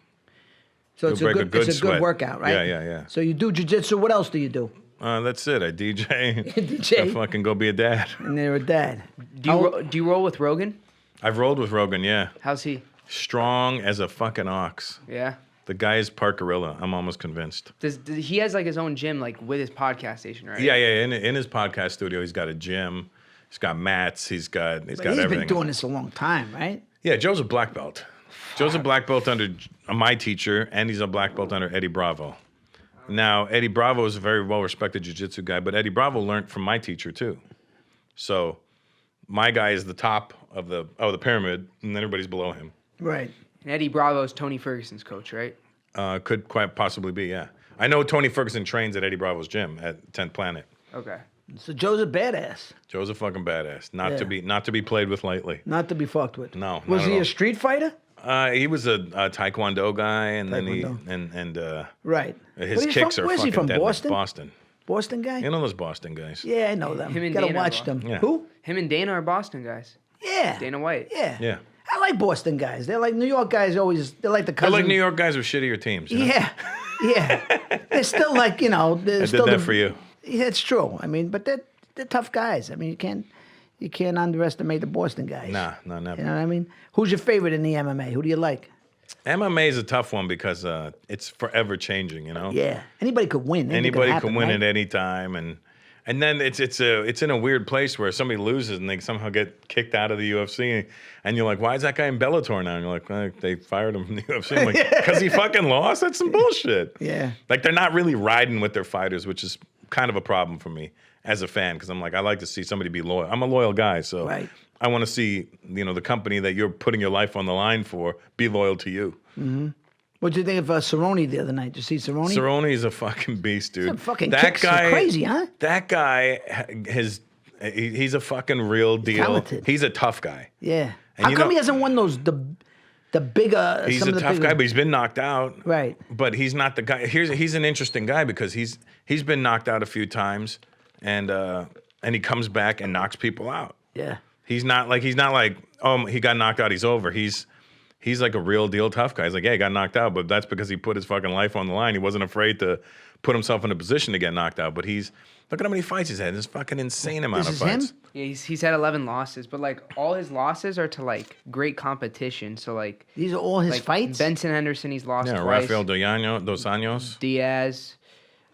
So it's break a good it's a sweat. good workout, right? Yeah. So you do jiu-jitsu. What else do you do? That's it. I DJ. DJ. I fucking go be a dad. And you're a dad. Do you roll with Rogan? I've rolled with Rogan. Yeah. How's he? Strong as a fucking ox. Yeah. The guy is part gorilla. I'm almost convinced. He has like his own gym, like with his podcast station, right? Yeah. In his podcast studio, he's got a gym. He's got mats. He's got He's everything. been doing this a long time, right? Yeah, Joe's a black belt. Joe's a black belt under my teacher, and he's a black belt under Eddie Bravo. Now, Eddie Bravo is a very well-respected jiu-jitsu guy, but Eddie Bravo learned from my teacher too. So, my guy is the top of the pyramid, and then everybody's below him. Right. And Eddie Bravo is Tony Ferguson's coach, right? Could quite possibly be, yeah. I know Tony Ferguson trains at Eddie Bravo's gym at 10th Planet. Okay. So Joe's a badass. Joe's a fucking badass, not Yeah. to be played with lightly. Not to be fucked with. No, Was not at he all. a street fighter? He was a Taekwondo guy, and then Taekwondo. Right. his Where's he kicks from? are Where's fucking he from? deadly. Boston? Boston. Boston guy? You know those Boston guys. Yeah, I know them. Him and Gotta Dana watch are them. Yeah. Who? Him and Dana are Boston guys. Yeah. Dana White. Yeah. Yeah. I like Boston guys. They're like New York guys. They're like the They're cousin. like New York guys with shittier teams. You know? Yeah. They're still like, you know. I did that for you. Yeah, it's true. I mean, but they're tough guys. I mean, you can't underestimate the Boston guys. Nah, no, never. You know what I mean? Who's your favorite in the MMA? Who do you like? MMA is a tough one because it's forever changing, you know? Yeah. Anybody could win. Anybody happen, can win right? at any time, and then it's in a weird place where somebody loses and they somehow get kicked out of the UFC, and you're like, why is that guy in Bellator now? And you're like, well, they fired him from the UFC. I'm like, because he fucking lost? That's some bullshit. Yeah. Like they're not really riding with their fighters, which is kind of a problem for me as a fan, because I'm like, I like to see somebody be loyal. I'm a loyal guy, so Right. I want to see, you know, the company that you're putting your life on the line for be loyal to you. What'd you think of Cerrone the other night? Did you see Cerrone? Cerrone's a fucking beast, dude. Some fucking that kicks are crazy, huh? That guy he's a fucking real deal. talented. He's a tough guy. Yeah. And How you come know- he hasn't won the bigger? He's some a of the tough bigger, guy, but he's been knocked out. Right. But he's not the guy. He's an interesting guy because he's been knocked out a few times, and he comes back and knocks people out. Yeah. He's not like oh, he got knocked out, he's over. He's like a real deal tough guy. He's like, yeah, he got knocked out, but that's because he put his fucking life on the line. He wasn't afraid to put himself in a position to get knocked out. But look at how many fights he's had. This fucking insane amount This of is him? fights. Yeah, he's had 11 losses, but like all his losses are to like great competition. So like These are all his like fights? Benson Henderson, he's lost Yeah, twice. Rafael Dos Anjos, Diaz,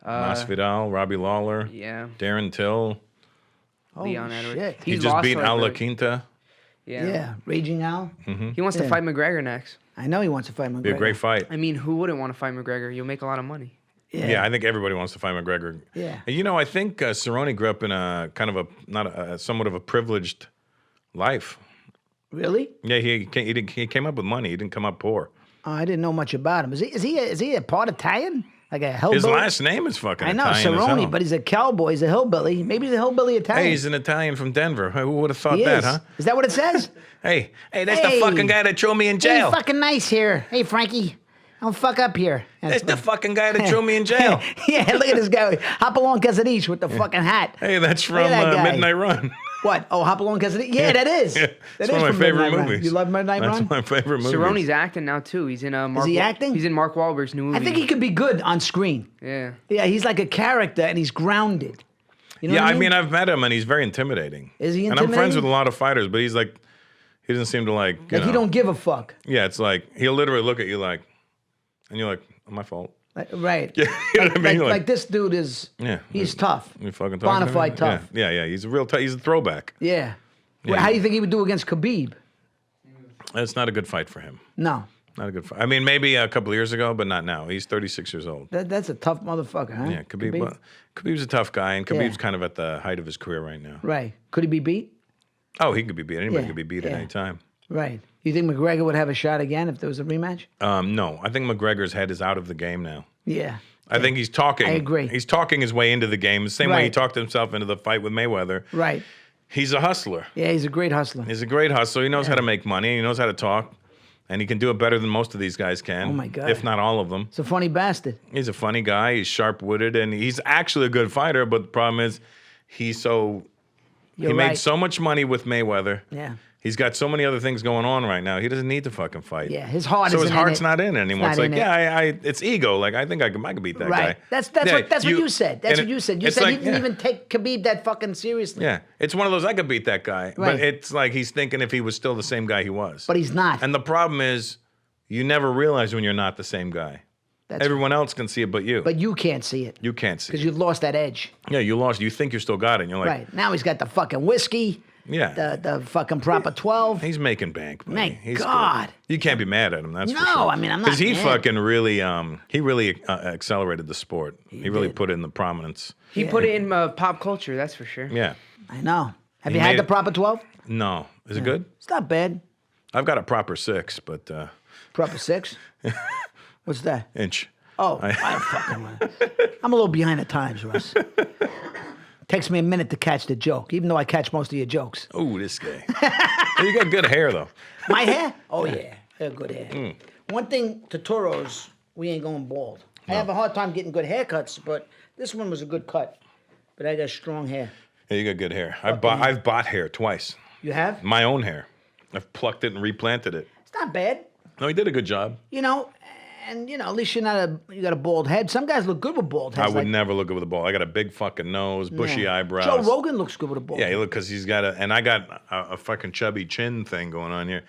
Masvidal, Robbie Lawler, yeah, Darren Till. Holy Leon Edwards. shit. He He's just lost beat to, like, Al La really- Quinta. Yeah. Raging Al. He wants to Yeah. fight McGregor next. I know he wants to fight McGregor. Be a great fight. I mean, who wouldn't want to fight McGregor? You'll make a lot of money. Yeah, I think everybody wants to fight McGregor. Yeah. And, you know, I think Cerrone grew up in a kind of somewhat of a privileged life. Really? Yeah, he came up with money. He didn't come up poor. Oh, I didn't know much about him. Is he a part Italian? Like a hillbilly? His last name is fucking I know, Italian as hell. Cerrone, but he's a cowboy. He's a hillbilly. Maybe he's a hillbilly Italian. Hey, he's an Italian from Denver. Who would have thought He that, is. huh? Is that what it says? Hey, that's Hey. the fucking guy that threw me in jail. Hey, fucking nice here. Hey, Frankie. Don't fuck up here. That's the fucking guy that threw me in jail. Yeah, look at this guy. Hopalong Casadich with the fucking hat. Hey, that's Look at from that guy. Midnight Run. What? Oh, Hopalong Casadich? Yeah, that is. Yeah, That it's is one of from my favorite Midnight Run. movies. You love Midnight That's Run? my favorite movie. Cerrone's acting now too. He's in a Mark. he acting? He's in Mark Wahlberg's new movie. I think he could be good on screen. Yeah. Yeah, he's like a character and he's grounded. You know Yeah, what I mean, I've met him and he's very intimidating. Is he And I'm friends intimidating? with a lot of fighters, but he's like, he doesn't seem to like, you Like know. he don't give a fuck. Yeah, it's like, he'll literally look at you like, and you're like, oh, my fault. Right. Yeah, you know what I mean? You're Like this dude is, Yeah. he's tough. You fucking talking to me? Bonafide tough. Yeah, he's a real he's a throwback. Yeah. Yeah. Well, how do you think he would do against Khabib? It's not a good fight for him. No. Not a good fight. I mean, maybe a couple of years ago, but not now. He's 36 years old. That's a tough motherfucker, huh? Yeah, Khabib's a tough guy, and Khabib's Yeah. kind of at the height of his career right now. Right. Could he be beat? Oh, he could be beat. Anybody Yeah, could be beat at yeah. any time. Right. You think McGregor would have a shot again if there was a rematch? No, I think McGregor's head is out of the game now. Yeah. I think he's talking. I agree. He's talking his way into the game, the same way he Right. talked himself into the fight with Mayweather. Right. He's a hustler. Yeah, he's a great hustler. He's a great hustler. He knows how to make money. He knows how to talk. And he can do it better than most of these guys can. Oh, my God. If not all of them. He's a funny bastard. He's a funny guy. He's sharp-witted, and he's actually a good fighter. But the problem is, he You're made right. so much money with Mayweather. Yeah. He's got so many other things going on right now. He doesn't need to fucking fight. Yeah, his heart So his isn't in heart's it. not in it anymore. It's not like, in yeah, it's ego. Like, I think I could beat that Right. guy. That's Yeah, what you said. That's and what you said. You it's said like, you didn't yeah. even take Khabib that fucking seriously. Yeah, it's one of those, I could beat that guy. Right. But it's like he's thinking if he was still the same guy he was. But he's not. And the problem is, you never realize when you're not the same guy. That's- Everyone else can see it but you. But you can't see it You can't see because it. you've lost that edge. Yeah, you lost. You think you still got it. And you're like, Right. Now he's got the fucking whiskey, yeah. the fucking proper 12. He's making bank. Buddy. Thank He's good. God. You can't be mad at him. That's for No, sure. I mean, I'm not Because he mad. fucking really, accelerated the sport. He really put it in the prominence. He put it in pop culture, that's for sure. Yeah. I know. Have He you had made the it- proper 12? No. Is it good? It's not bad. I've got a proper 6, but Proper 6? What's that? inch. Oh, I don't fucking know. I'm a little behind the times, Russ. Takes me a minute to catch the joke, even though I catch most of your jokes. Oh, this guy. You got good hair though. My hair? Oh, yeah. I have good hair. Mm. One thing, Turturro's, we ain't going bald. I have a hard time getting good haircuts, but this one was a good cut. But I got strong hair. Yeah, you got good hair. I've bought hair twice. You have? My own hair. I've plucked it and replanted it. not bad. No, he did a good job. You know, and you know, at least you got a bald head. Some guys look good with bald heads. I would never look good with a bald. I got a big fucking nose, bushy eyebrows. Joe Rogan looks good with a bald head. Yeah, look, because he's got and I got a fucking chubby chin thing going on here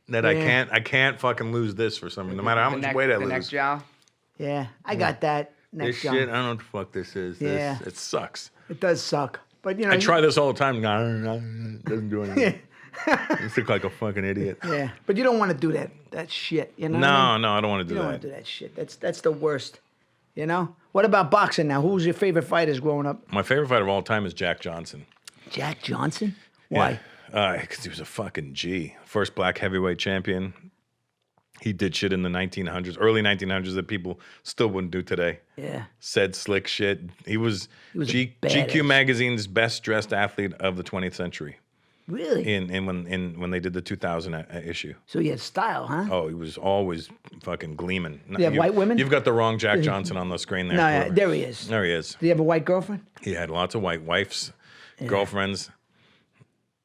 that I can't fucking lose this for some reason, no matter how much weight I lose. The neck jowl. Yeah, I got that. This shit, I don't know what the fuck this is. Yeah. It sucks. It does suck. But, you know. I try this all the time. It doesn't do anything. You look like a fucking idiot. Yeah, but you don't want to do that shit, you know? No, what I mean? no, I don't want to do You don't that. want to do that shit. That's the worst, you know? What about boxing now? Who was your favorite fighters growing up? My favorite fighter of all time is Jack Johnson. Jack Johnson? Why? Because he was a fucking G. First black heavyweight champion. He did shit in the 1900s, early 1900s that people still wouldn't do today. Yeah. Said slick shit. He was GQ badass. magazine's best dressed athlete of the 20th century. Really? When they did the 2000 issue. So he had style, huh? Oh, he was always fucking gleaming. Do you have white women? You've got the wrong Jack Johnson on the screen there. No, yeah, there he is. There he is. Do you have a white girlfriend? He had lots of white wives, girlfriends,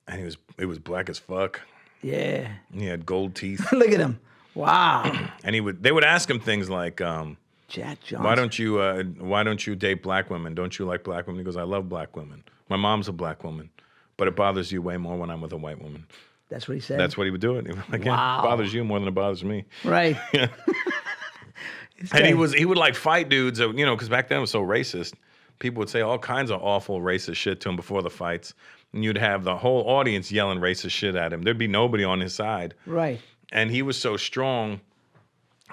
and he was black as fuck. Yeah. He had gold teeth. Look at him. Wow. And they would ask him things like, Jack Johnson. why don't you date black women? Don't you like black women? He goes, I love black women. My mom's a black woman, but it bothers you way more when I'm with a white woman. That's what he said? That's what he would do it. He was like, Wow. yeah, it bothers you more than it bothers me. Right. And he would like fight dudes, because back then it was so racist. People would say all kinds of awful racist shit to him before the fights. And you'd have the whole audience yelling racist shit at him. There'd be nobody on his side. Right. And he was so strong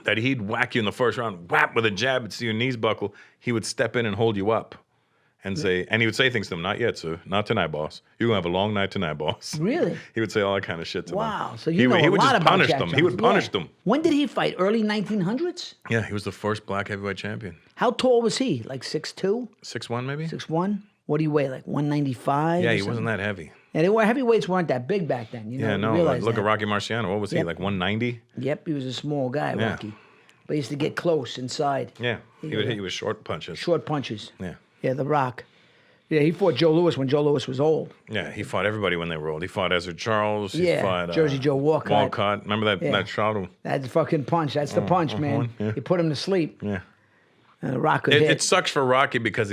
that he'd whack you in the first round, whap with a jab, and see your knees buckle. He would step in and hold you up and he would say things to them, not yet, sir. Not tonight, boss. You're going to have a long night tonight, boss. Really? He would say all that kind of shit to them. Wow. So he know would a lot just about punish Jack them. Johnson. He would punish them. When did he fight? Early 1900s? Yeah, he was the first black heavyweight champion. How tall was he? Like 6'2"? 6'1", maybe? 6'1"? What do you weigh? Like 195? Yeah, he wasn't that heavy. Yeah, heavyweights weren't that big back then. You know, Yeah, no. realize Look that. at Rocky Marciano. What was he, Yep. like 190? Yep, he was a small guy, Yeah. Rocky. But he used to get close inside. Yeah, he would hit you with short punches. Short punches. Yeah. Yeah, The Rock. Yeah, he fought Joe Louis when Joe Louis was old. Yeah, he fought everybody when they were old. He fought Ezra Charles. He Yeah, fought Jersey Joe Walcott. Walcott. Remember that shot? That's the fucking punch. That's the punch, man. yeah. He put him to sleep. Yeah. And The Rock could It hit. sucks for Rocky because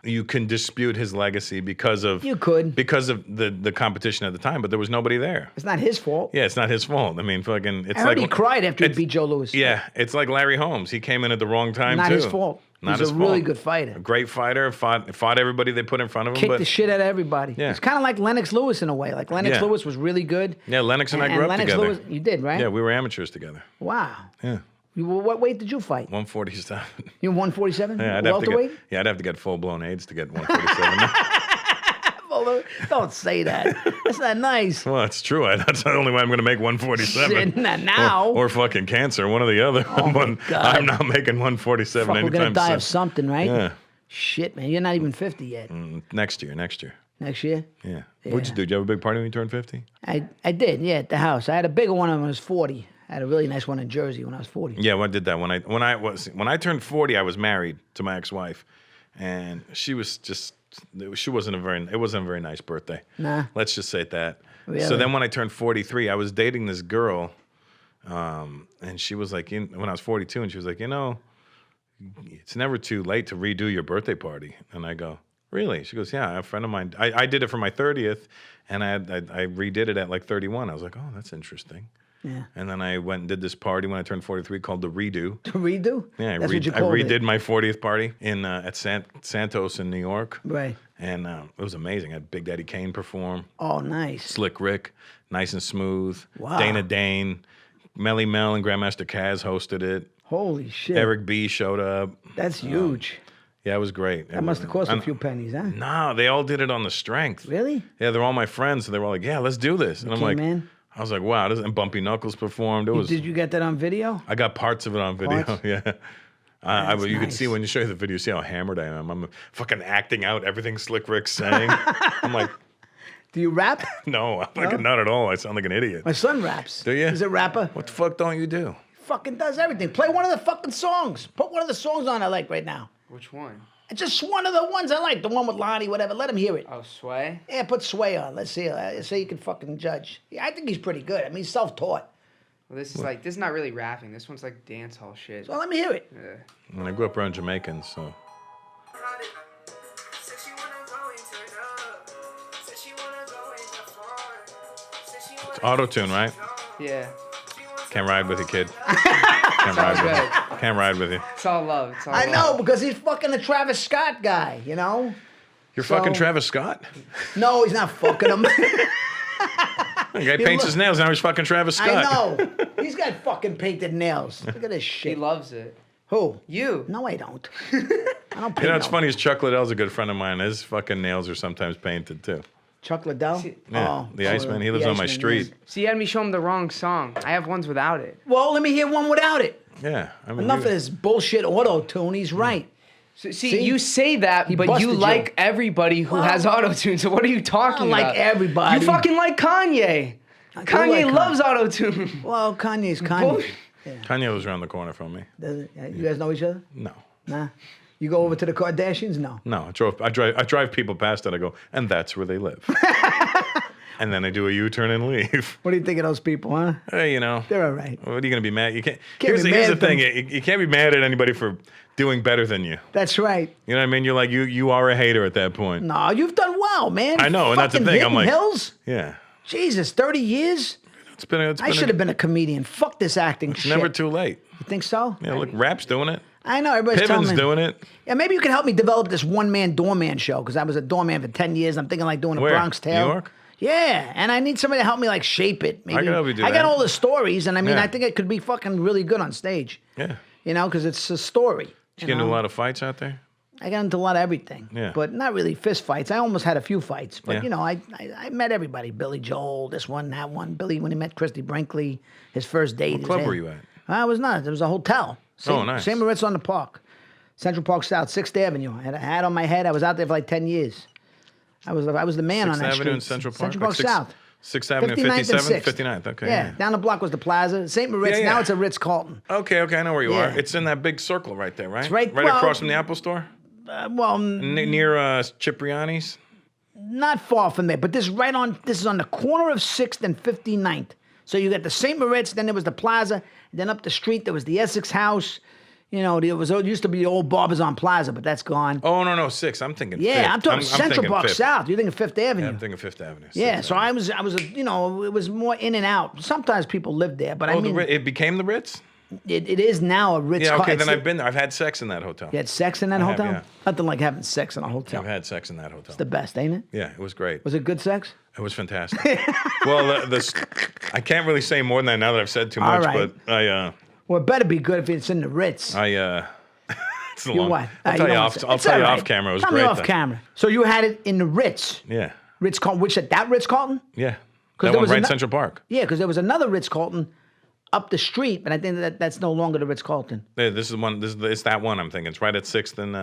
you can dispute his legacy because of You could. because of the competition at the time, but there was nobody there. It's not his fault. Yeah, it's not his fault. I mean, fucking, it's I heard like he cried after he it's- beat Joe Louis. Yeah, it's like Larry Holmes. He came in at the wrong time Not too. his fault. Not He's his a fault. really good fighter. A great fighter. Fought everybody they put in front of him. Kicked but the shit out of everybody. Yeah. It's kind of like Lennox Lewis in a way. Like Lennox Yeah. Lewis was really good. yeah, Lennox and I grew up Lennox together. Lewis, you did, right? Yeah, we were amateurs together. Wow. Yeah, What weight did you fight? 147. You 147? Yeah, I'd have to Welterweight? I'd have to get full blown AIDS to get 147. Well, don't say that. That's not nice. Well, it's true. That's the only way I'm going to make 147. Shit, not now. Or fucking cancer, one or the other. Oh, my But God. I'm not making 147 Fuck, we're anytime gonna die soon. of something, right? Yeah. Shit, man, you're not even 50 yet. Next year. Next year? Yeah. What'd you do? Did you have a big party when you turned 50? I did, yeah, at the house. I had a bigger one when I was 40. I had a really nice one in Jersey when I was 40. Yeah, well, I did that when I turned 40. I was married to my ex-wife, and she was just it wasn't a very nice birthday. Nah. Let's just say that. Really? So then when I turned 43, I was dating this girl, and she was like, when I was 42, and she was like, it's never too late to redo your birthday party. And I go, really? She goes, yeah, a friend of mine. I did it for my 30th, and I redid it at like 31. I was like, oh, that's interesting. Yeah. And then I went and did this party when I turned 43 called the Redo. To redo? Yeah, That's what you I called redid it. my 40th party at Santos in New York. Right. And it was amazing. I had Big Daddy Kane perform, Oh, nice. Slick Rick, Nice and Smooth, Wow. Dana Dane, Melly Mel and Grandmaster Kaz hosted it. Holy shit. Eric B showed up. That's huge. Yeah, it was great. That must have cost a few pennies, huh? No, they all did it on the strength. Really? Yeah, they're all my friends, so they were all like, yeah, let's do this. And I'm like, came in? I was like, wow, and Bumpy Knuckles performed. It was. Did you get that on video? I got parts of it on video. Parts? Yeah. You can nice. see when you show you the video, see how hammered I am. I'm fucking acting out everything Slick Rick's saying. I'm like, Do you rap? no, I'm like, not at all. I sound like an idiot. My son raps. Do you? He's a rapper. What the fuck don't you do? Fucking does everything. Play one of the fucking songs. Put one of the songs on I like right now. Which one? Just one of the ones I like. The one with Lonnie, whatever. Let him hear it. Oh, Sway? Yeah, put Sway on. Let's see. So you can fucking judge. Yeah, I think he's pretty good. I mean, he's self-taught. Well, this is this is not really rapping. This one's like dance hall shit. So let me hear it. Yeah. And I grew up around Jamaicans, so. It's auto-tune, right? Yeah. Can't ride with you, kid. Can't ride with you. Can't ride with you. It's all love. It's all I love. know, because he's fucking a Travis Scott guy, you know? You're So- fucking Travis Scott? No, he's not fucking him. The guy paints his nails, now he's fucking Travis Scott. I know. He's got fucking painted nails. Look at this He shit. loves it. Who? You. No, I don't. I don't paint You know, it's no- funny is Chuck Liddell's a good friend of mine. His fucking nails are sometimes painted, too. Chuck Liddell? Yeah, the Iceman. He lives on my street. yes. So you had me show him the wrong song. I have ones without it. Well, let me hear one without it. Yeah. I mean, Enough you- of this bullshit auto-tune. He's right. So, See? you say that, He but busted you you. like everybody who has auto-tune. So what are you talking I about? like everybody. You fucking like Kanye. I do Kanye like loves auto-tune. Well, Kanye's Kanye. Bullshit. Kanye was around the corner from me. Does it? You guys know each other? No. Nah. You go over to the Kardashians? No. No, I drive people past it. I go, and that's where they live. And then I do a U-turn and leave. What do you think of those people, huh? Hey, you know, They're all right. what are you gonna be mad? You can't. Can't Here's be the mad thing: at you can't be mad at anybody for doing better than you. That's right. You know what I mean? You're like you are a hater at that point. No, you've done well, man. I know, and that's the Fucking thing. I'm Hidden like, Hills? yeah, Jesus, 30 years? it's I should have been a comedian. Fuck this acting shit. never too late. You think so? Yeah, look, Rap's doing it. I know, everybody's telling Piven's me. doing it. Yeah, maybe you can help me develop this one-man doorman show, because I was a doorman for 10 years. I'm thinking like doing a Where? Bronx Tale. New York? Yeah, and I need somebody to help me like shape it. Maybe. can help you do I that. got all the stories, and I mean, Yeah. I think it could be fucking really good on stage. Yeah. You know, because it's a story. You get into a lot of fights out there. I got into a lot of everything. Yeah. But not really fist fights. I almost had a few fights. But, Yeah. you know, I met everybody. Billy Joel, this one, that one. Billy, when he met Christy Brinkley, his first date. What club were you at? I was not. There was a hotel. Oh, nice. St. Moritz on the Park. Central Park South, 6th Avenue. I had a hat on my head. I was out there for like 10 years. I was the man on 6th that Avenue street. and Central Park? Central Park Like South. 6th Avenue, 59th and 57th, 6th. 59th. Okay. Yeah, down the block was the Plaza. St. Moritz, Yeah, yeah. now it's a Ritz-Carlton. Okay, I know where you Yeah. are. It's in that big circle right there, right? right- Right well- across from the Apple Store? Well, Near Cipriani's? not far from there, but this is on the corner of 6th and 59th. So you got the St. Moritz, then there was the Plaza, then up the street there was the Essex House. You know, it used to be the old Barbizon Plaza, but that's gone. Oh, no, 6th. I'm thinking Yeah, 5th. I'm talking Central thinking Park 5th. South. You're thinking 5th Avenue. Yeah, I'm thinking 5th Avenue. Yeah, 6th so Avenue. I was, you know, it was more in and out. Sometimes people lived there, but I mean, it became the Ritz? it is now a Ritz. Yeah, okay, then it's- I've been there. I've had sex in that hotel. You had sex in that I have, hotel? yeah. Nothing like having sex in a hotel. I've had sex in that hotel. The best, ain't it? Yeah, it was great. Was it good sex? It was fantastic. Well, I can't really say more than that now that I've said too All much, right. but Well, it better be good if it's in the Ritz. it's a You long. what? I'll You tell you don't off. wanna say- I'll It's tell you all off right. camera. It was Tell great. me off though. camera. So you had it in the Ritz. Yeah, Ritz-Carlton, which at that Ritz-Carlton? yeah. 'Cause That there one was right in ano- Central Park. Yeah, because there was another Ritz-Carlton up the street, but I think that's no longer the Ritz-Carlton. Yeah, this is one. It's that one. I'm thinking. It's right at 6th and.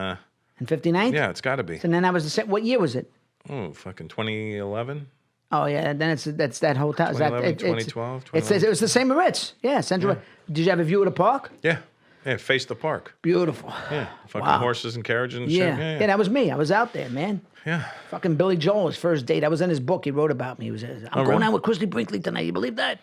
In 59th? Yeah, it's got to be. And then that was the same. What year was it? Oh, fucking 2011. Oh, yeah, then that's that hotel. Is that, 2011, it's- 2012, It says it was the same Ritz. Yeah, Central. Did you have a view of the park? Yeah, yeah. Face the park. Beautiful. Yeah, fucking Wow. horses and carriages and Yeah. shit. Yeah, that was me. I was out there, man. Yeah. Fucking Billy Joel, his first date. I was in his book. He wrote about me. He was, I'm going really? out with Christy Brinkley tonight. You believe that?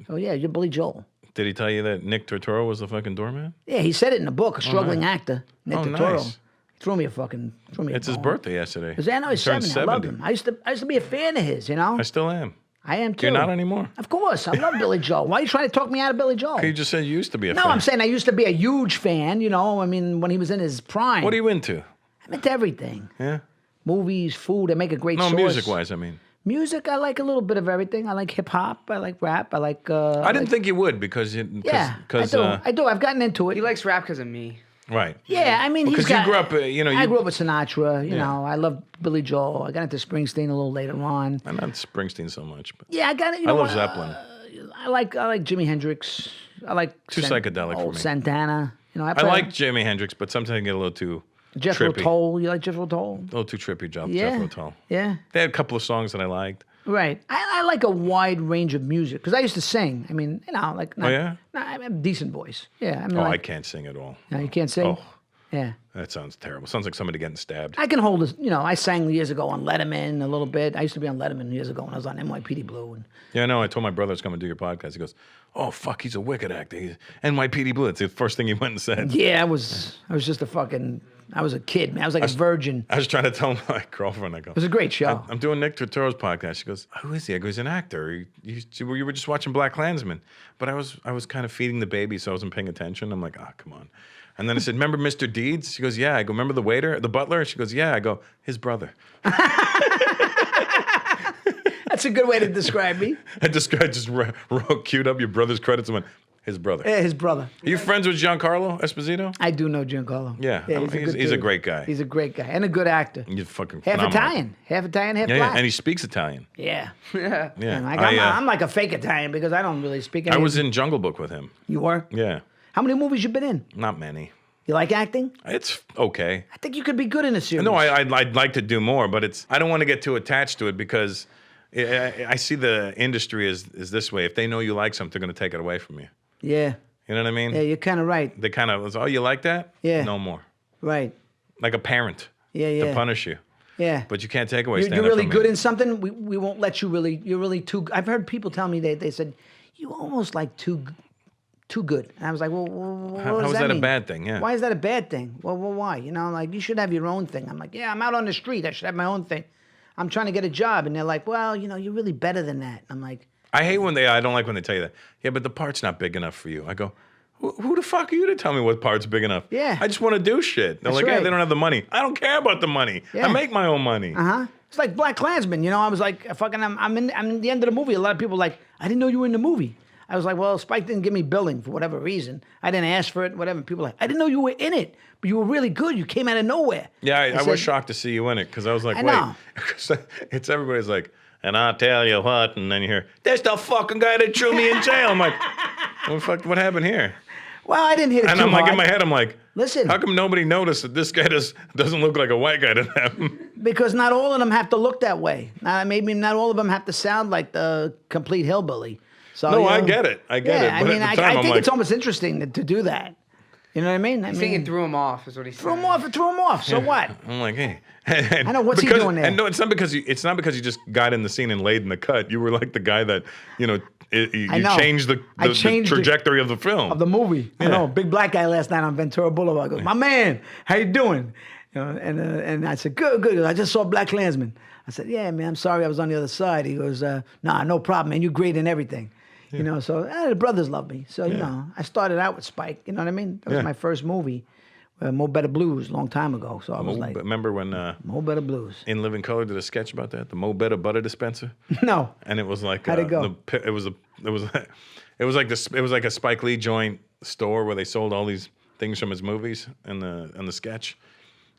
Oh, yeah, you're Billy Joel. Did he tell you that Nick Turturro was the fucking doorman? Yeah, he said it in the book, a struggling actor. Nick Oh, Turturro. nice. Threw me a It's his bone. birthday yesterday. Because I know he's He turned 70. I loved him. I used to be a fan of his, you know? I still am. I am too. You're not anymore. Of course. I love Billy Joel. Why are you trying to talk me out of Billy Joel? You just said you used to be a No, fan. I'm saying I used to be a huge fan, you know? I mean, when he was in his prime. What are you into? I'm into everything. Yeah. Movies, food. I make a great No, sauce. music-wise, I mean. Music, I like a little bit of everything. I like hip hop. I like rap. I like. I didn't think you would because Yeah, because I do. I've gotten into it. He likes rap because of me. right. Yeah, I mean, Because he's got. you grew up, I grew up with Sinatra. You know, I love Billy Joel. I got into Springsteen a little later on. I'm not Springsteen so much, but Yeah, I got it. You I know, love Zeppelin. I like Jimi Hendrix. I like Too psychedelic for old me. Santana. You know, I like Jimi Hendrix, but sometimes I get a little too Jethro trippy. Tull. You like Jethro Tull? A little too trippy, Yeah. Jethro Tull. Yeah. They had a couple of songs that I liked. Right. I like a wide range of music because I used to sing. I mean, you know, like. Not, Oh, yeah? I have a decent voice. Yeah. I mean, Oh, I like, can't sing at all. No, you can't sing. Oh. Yeah. That sounds terrible. Sounds like somebody getting stabbed. I can hold this. You know, I sang years ago on Letterman a little bit. I used to be on Letterman years ago when I was on NYPD Blue. And Yeah, I know. I told my brother I was coming to do your podcast. He goes, "Oh fuck, he's a wicked actor. He's NYPD Blue." It's the first thing he went and said. yeah, I was just a fucking. I was a kid, man. I was like a virgin. I was trying to tell my girlfriend. I go, It was a great show. I'm doing Nick Turturro's podcast. She goes, "Who is he?" I go, "He's an actor. You were just watching Black Klansman." But I was kind of feeding the baby, so I wasn't paying attention. I'm like, come on. And then I said, "Remember Mr. Deeds?" She goes, "Yeah." I go, "Remember the waiter, the butler?" She goes, "Yeah." I go, "His brother." That's a good way to describe me. I just queued up your brother's credits and went, "His brother." Yeah, his brother. Are you friends with Giancarlo Esposito? I do know Giancarlo. Yeah, he's a dude. great guy. He's a great guy and a good actor. He's fucking Half phenomenal. Italian, half Yeah, black. and he speaks Italian. Yeah. Yeah. Yeah, Like, I'm like a fake Italian because I don't really speak. I was in Jungle Book with him. You were? Yeah, How many movies you been in? not many. You like acting? It's okay. I think you could be good in a series. No, I'd like to do more, but I don't want to get too attached to it because I see the industry is this way. If they know you like something, they're going to take it away from you. Yeah. You know what I mean? Yeah, you're kind of right. They kind of, "Oh, you like that? Yeah. No more." Right. Like a parent. Yeah, yeah. To punish you. Yeah. But you can't take away You're stand-up really from good me. in something. We won't let you really. You're really too. I've heard people tell me they said you almost like too good. And I was like, well, what How does is that a mean? bad thing? Yeah. Why is that a bad thing? Well, why? You know, like you should have your own thing. I'm like, yeah, I'm out on the street. I should have my own thing. I'm trying to get a job, and they're like, well, you know, you're really better than that. I'm like, I hate when I don't like when they tell you that. Yeah, but the part's not big enough for you. I go, who the fuck are you to tell me what part's big enough? Yeah. I just want to do shit. They're That's like, yeah, right. they don't have the money. I don't care about the money. Yeah. I make my own money. It's like Black Klansman. You know, I was like, fucking, I'm in the end of the movie. A lot of people were like, I didn't know you were in the movie. I was like, well, Spike didn't give me billing for whatever reason. I didn't ask for it, whatever. People were like, I didn't know you were in it, but you were really good. You came out of nowhere. Yeah, I said, was shocked to see you in it because I was like, I wait. know. 'Cause it's everybody's like, and I'll tell you what, and then you hear, there's the fucking guy that threw me in jail. I'm like, what happened here? Well, I didn't hit it And too I'm like, hard. in my head, I'm like, Listen. how come nobody noticed that this guy doesn't look like a white guy to them? Because not all of them have to look that way. Maybe not all of them have to sound like the complete hillbilly. So, No, you I know, get it. I get it. I But mean, at the I time, I'm think like, it's almost interesting to do that. You know what I mean? I He's mean, thinking threw him off, is what he's threw saying. him off. So what? I'm like, hey. I know, what's he doing there? And no, it's not because you just got in the scene and laid in the cut. You were like the guy that, you know, you I know. changed the I changed the- trajectory of the film. Of the movie. I Yeah. know, big black guy last night on Ventura Boulevard goes, my man, how you doing? You know, and I said, good. I just saw Black Klansman. I said, yeah, man, I'm sorry I was on the other side. He goes, nah, no problem, man. You're great in everything. You know, so the brothers love me. So, you know, I started out with Spike. You know what I mean? That was Yeah. my first movie, Mo Better Blues, a long time ago. So I was like, Remember when Mo Better Blues. In Living Color did a sketch about that, the Mo Better butter dispenser, No. and it was like How'd it go? it was like a Spike Lee joint store where they sold all these things from his movies and the sketch.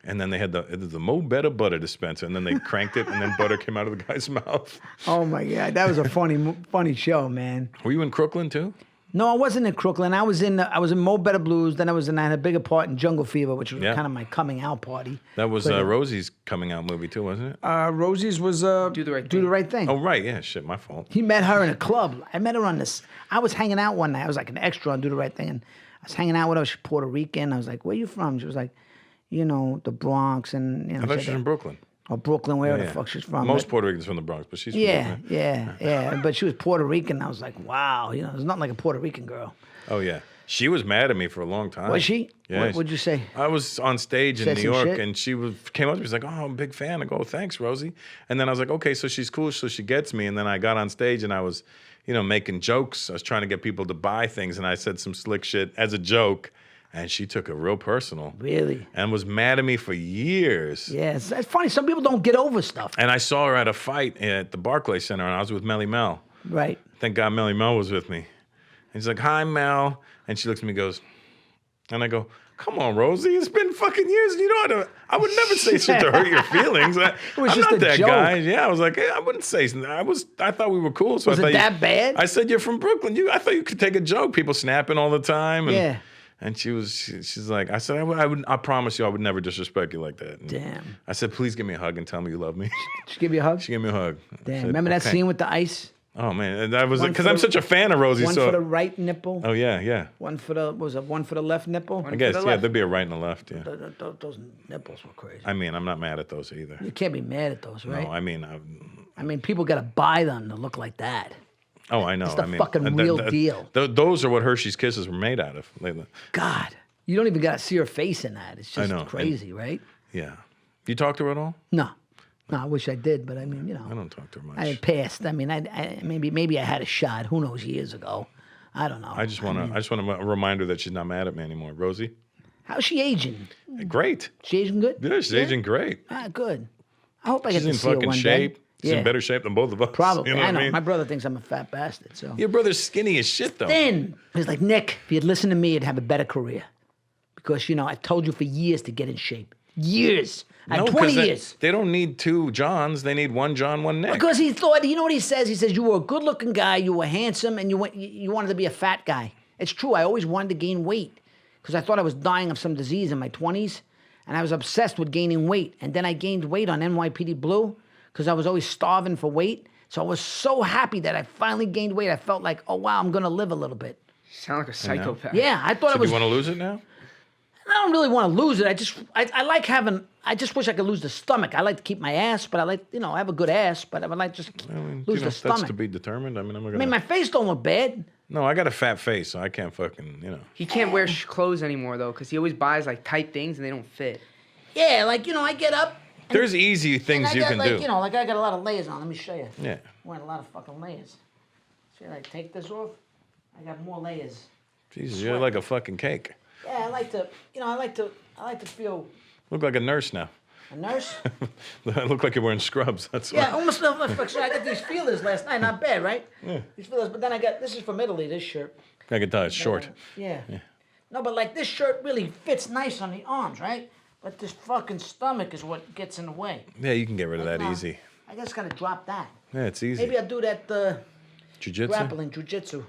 And then they had the Mo Better butter dispenser, and then they cranked it, and then butter came out of the guy's mouth. Oh, my God. That was a funny show, man. Were you in Crooklyn too? No, I wasn't in Crooklyn. I was in Mo Better Blues. Then I had a bigger part in Jungle Fever, which was Yeah. kind of my coming out party. That was But, Rosie's coming out movie too, wasn't it? Rosie's was Do the Right Thing. Oh right, yeah, shit, my fault. He met her in a club. I met her on this. I was hanging out one night. I was like an extra on Do the Right Thing, and I was hanging out with her. She's Puerto Rican. I was like, "Where you from?" She was like, "You know, the Bronx." And you know, I thought said she was from Brooklyn. or Brooklyn, wherever Yeah. the fuck she's from. Most But- Puerto Ricans from the Bronx, but she's from Yeah, Brooklyn. yeah. But she was Puerto Rican. I was like, wow. You know, there's nothing like a Puerto Rican girl. Oh yeah, she was mad at me for a long time. Was she? Yeah. What'd you say? I was on stage in Said New some York, shit? and she came up to me. She's like, "Oh, I'm a big fan." I go, "Thanks, Rosie." And then I was like, "Okay, so she's cool, so she gets me." And then I got on stage, and I was, you know, making jokes. I was trying to get people to buy things, and I said some slick shit as a joke, and she took it real personal. Really? And was mad at me for years. Yeah, it's funny. Some people don't get over stuff. And I saw her at a fight at the Barclays Center, and I was with Melly Mel. Right. Thank God Melly Mel was with me. And she's like, "Hi, Mel." And she looks at me and goes, and I go, "Come on, Rosie, it's been fucking years. You know, I would never say shit to hurt your feelings. I'm just not a that joke. guy." Yeah, I was like, I wouldn't say something. I thought we were cool. So Was I thought it that bad? I said, "You're from Brooklyn. I thought you could take a joke. People snapping all the time." And, Yeah. And she's like, I said, I promise you, I would never disrespect you like that. And Damn. I said, "Please give me a hug and tell me you love me." Did she give you a hug? She gave me a hug. I Damn. said, Remember that "Okay." scene with the ice? Oh man, that was One because for I'm the- such a fan of Rosie. One So for the right nipple. oh yeah. One for the one for the left nipple. I guess the yeah, left. there'd be a right and a left. Yeah. Those nipples were crazy. I mean, I'm not mad at those either. You can't be mad at those, right? No, I mean, I mean, people got to buy them to look like that. oh, I know. It's the I mean, fucking real deal. Those are what Hershey's Kisses were made out of. God, you don't even got to see her face in that. It's just know. crazy, right? Yeah. You talk to her at all? No, I wish I did, but I mean, I don't talk to her much. I had passed. I mean, maybe I had a shot. Who knows? Years ago, I don't know. I just want to remind her that she's not mad at me anymore. Rosie, How's she aging? great. She aging good? Yeah, she's aging great. Ah, good. I hope I get She's to in see her fucking one shape. day. She's in better shape than both of us. Probably. You know I what know. I mean? My brother thinks I'm a fat bastard. So. Your brother's skinny as shit, though. Then he's like, Nick, if you'd listened to me, you'd have a better career. Because, I've told you for years to get in shape. Years. I had 20 years. They don't need two Johns. They need one John, one Nick. Because he thought, you know what he says? He says, you were a good-looking guy, you were handsome, and you wanted to be a fat guy. It's true. I always wanted to gain weight because I thought I was dying of some disease in my 20s, and I was obsessed with gaining weight. And then I gained weight on NYPD Blue because I was always starving for weight. So I was so happy that I finally gained weight. I felt like, oh, wow, I'm going to live a little bit. You sound like a psychopath. Yeah, I thought So it was... you want to lose it now? I don't really want to lose it. I like having... I just wish I could lose the stomach. I like to keep my ass, but I like, I have a good ass, but I would like just lose the stomach. That's to be determined. I mean, I mean, my face don't look bad. No, I got a fat face, so I can't fucking, He can't wear clothes anymore though, because he always buys like tight things and they don't fit. Yeah, like, I get up. There's easy things you can do. Like I got a lot of layers on. Let me show you. Yeah. I'm wearing a lot of fucking layers. See, I take this off. I got more layers. Jesus, you're like a fucking cake. Yeah, I like to, I like to feel Look like a nurse now. a nurse. I look like you're wearing scrubs. That's Yeah, why. almost like so I got these feelers last night. Not bad, right? Yeah. These feelers, but then I got this is from Italy. This shirt. I can tell it's short. Yeah. No, but like this shirt really fits nice on the arms, right? But this fucking stomach is what gets in the way. Yeah, you can get rid of that No, easy. I just gotta drop that. Yeah, it's easy. Maybe I'll do that Jiu-jitsu? grappling, jujitsu.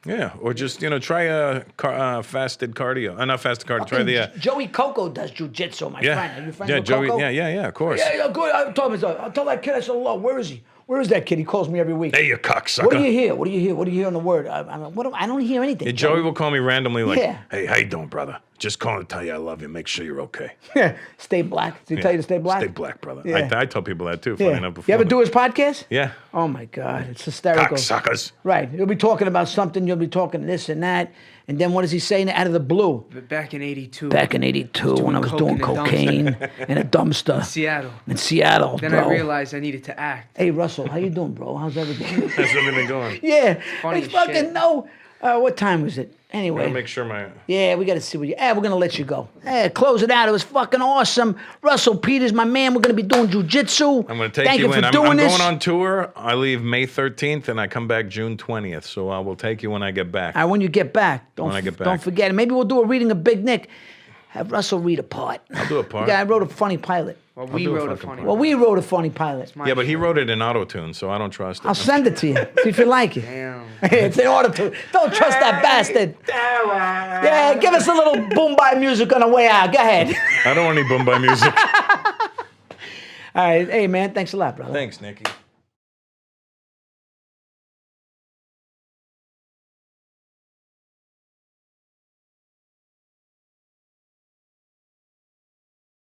Yeah, or just, try a fasted cardio. Not fasted cardio, try the... Joey Coco does jujitsu, my friend. Are you friends yeah, with Joey, Coco? yeah, of course. Yeah, good. I told him, I'll tell that kid, I said, hello, where is he? Where is that kid? He calls me every week. Hey, you cocksucker. What do you hear? What do you hear? What do you hear on the word? I don't hear anything. Yeah, Joey will call me randomly like, Yeah. hey, how you doing, brother? Just calling to tell you I love you. Make sure you're okay. Stay black. Did he tell you to stay black? Stay black, brother. Yeah. I tell people that too, funny Yeah. enough. Before You ever do his podcast? Yeah. Oh my God, it's hysterical. Cocksuckers. Right. You'll be talking about something, you'll be talking this and that. And then what is he saying out of the blue? But back in '82. Back in '82 when I was doing cocaine in a dumpster. Seattle. In Seattle, Then bro. I realized I needed to act. Hey, Russell, how you doing, bro? How's everything? How's everything going? Yeah. Funny It's as fucking shit. no. What time was it? Anyway. I'll make sure my... Yeah, we got to see what you... we're going to let you go. Close it out. It was fucking awesome. Russell Peters, my man, we're going to be doing jujitsu. I'm going to take Thank you you in. for I'm doing this. going on tour. I leave May 13th and I come back June 20th. So I will take you when I get back. All right, when you get back. When I get back. Don't forget it. Maybe we'll do a reading of Big Nick. Have Russell read a part. I'll do a part. Yeah, I wrote a funny pilot. Well, I'll we do a wrote a fucking funny part. Well, we wrote a funny pilot. Yeah, but he wrote it in auto-tune, so I don't trust it. I'll send it to you. See if you like it. Damn. It's in order to. Don't trust that bastard. Yeah, give us a little boom bye music on the way out. Go ahead. I don't want any Bombay music. All right. Hey, man. Thanks a lot, brother. Thanks, Nicky.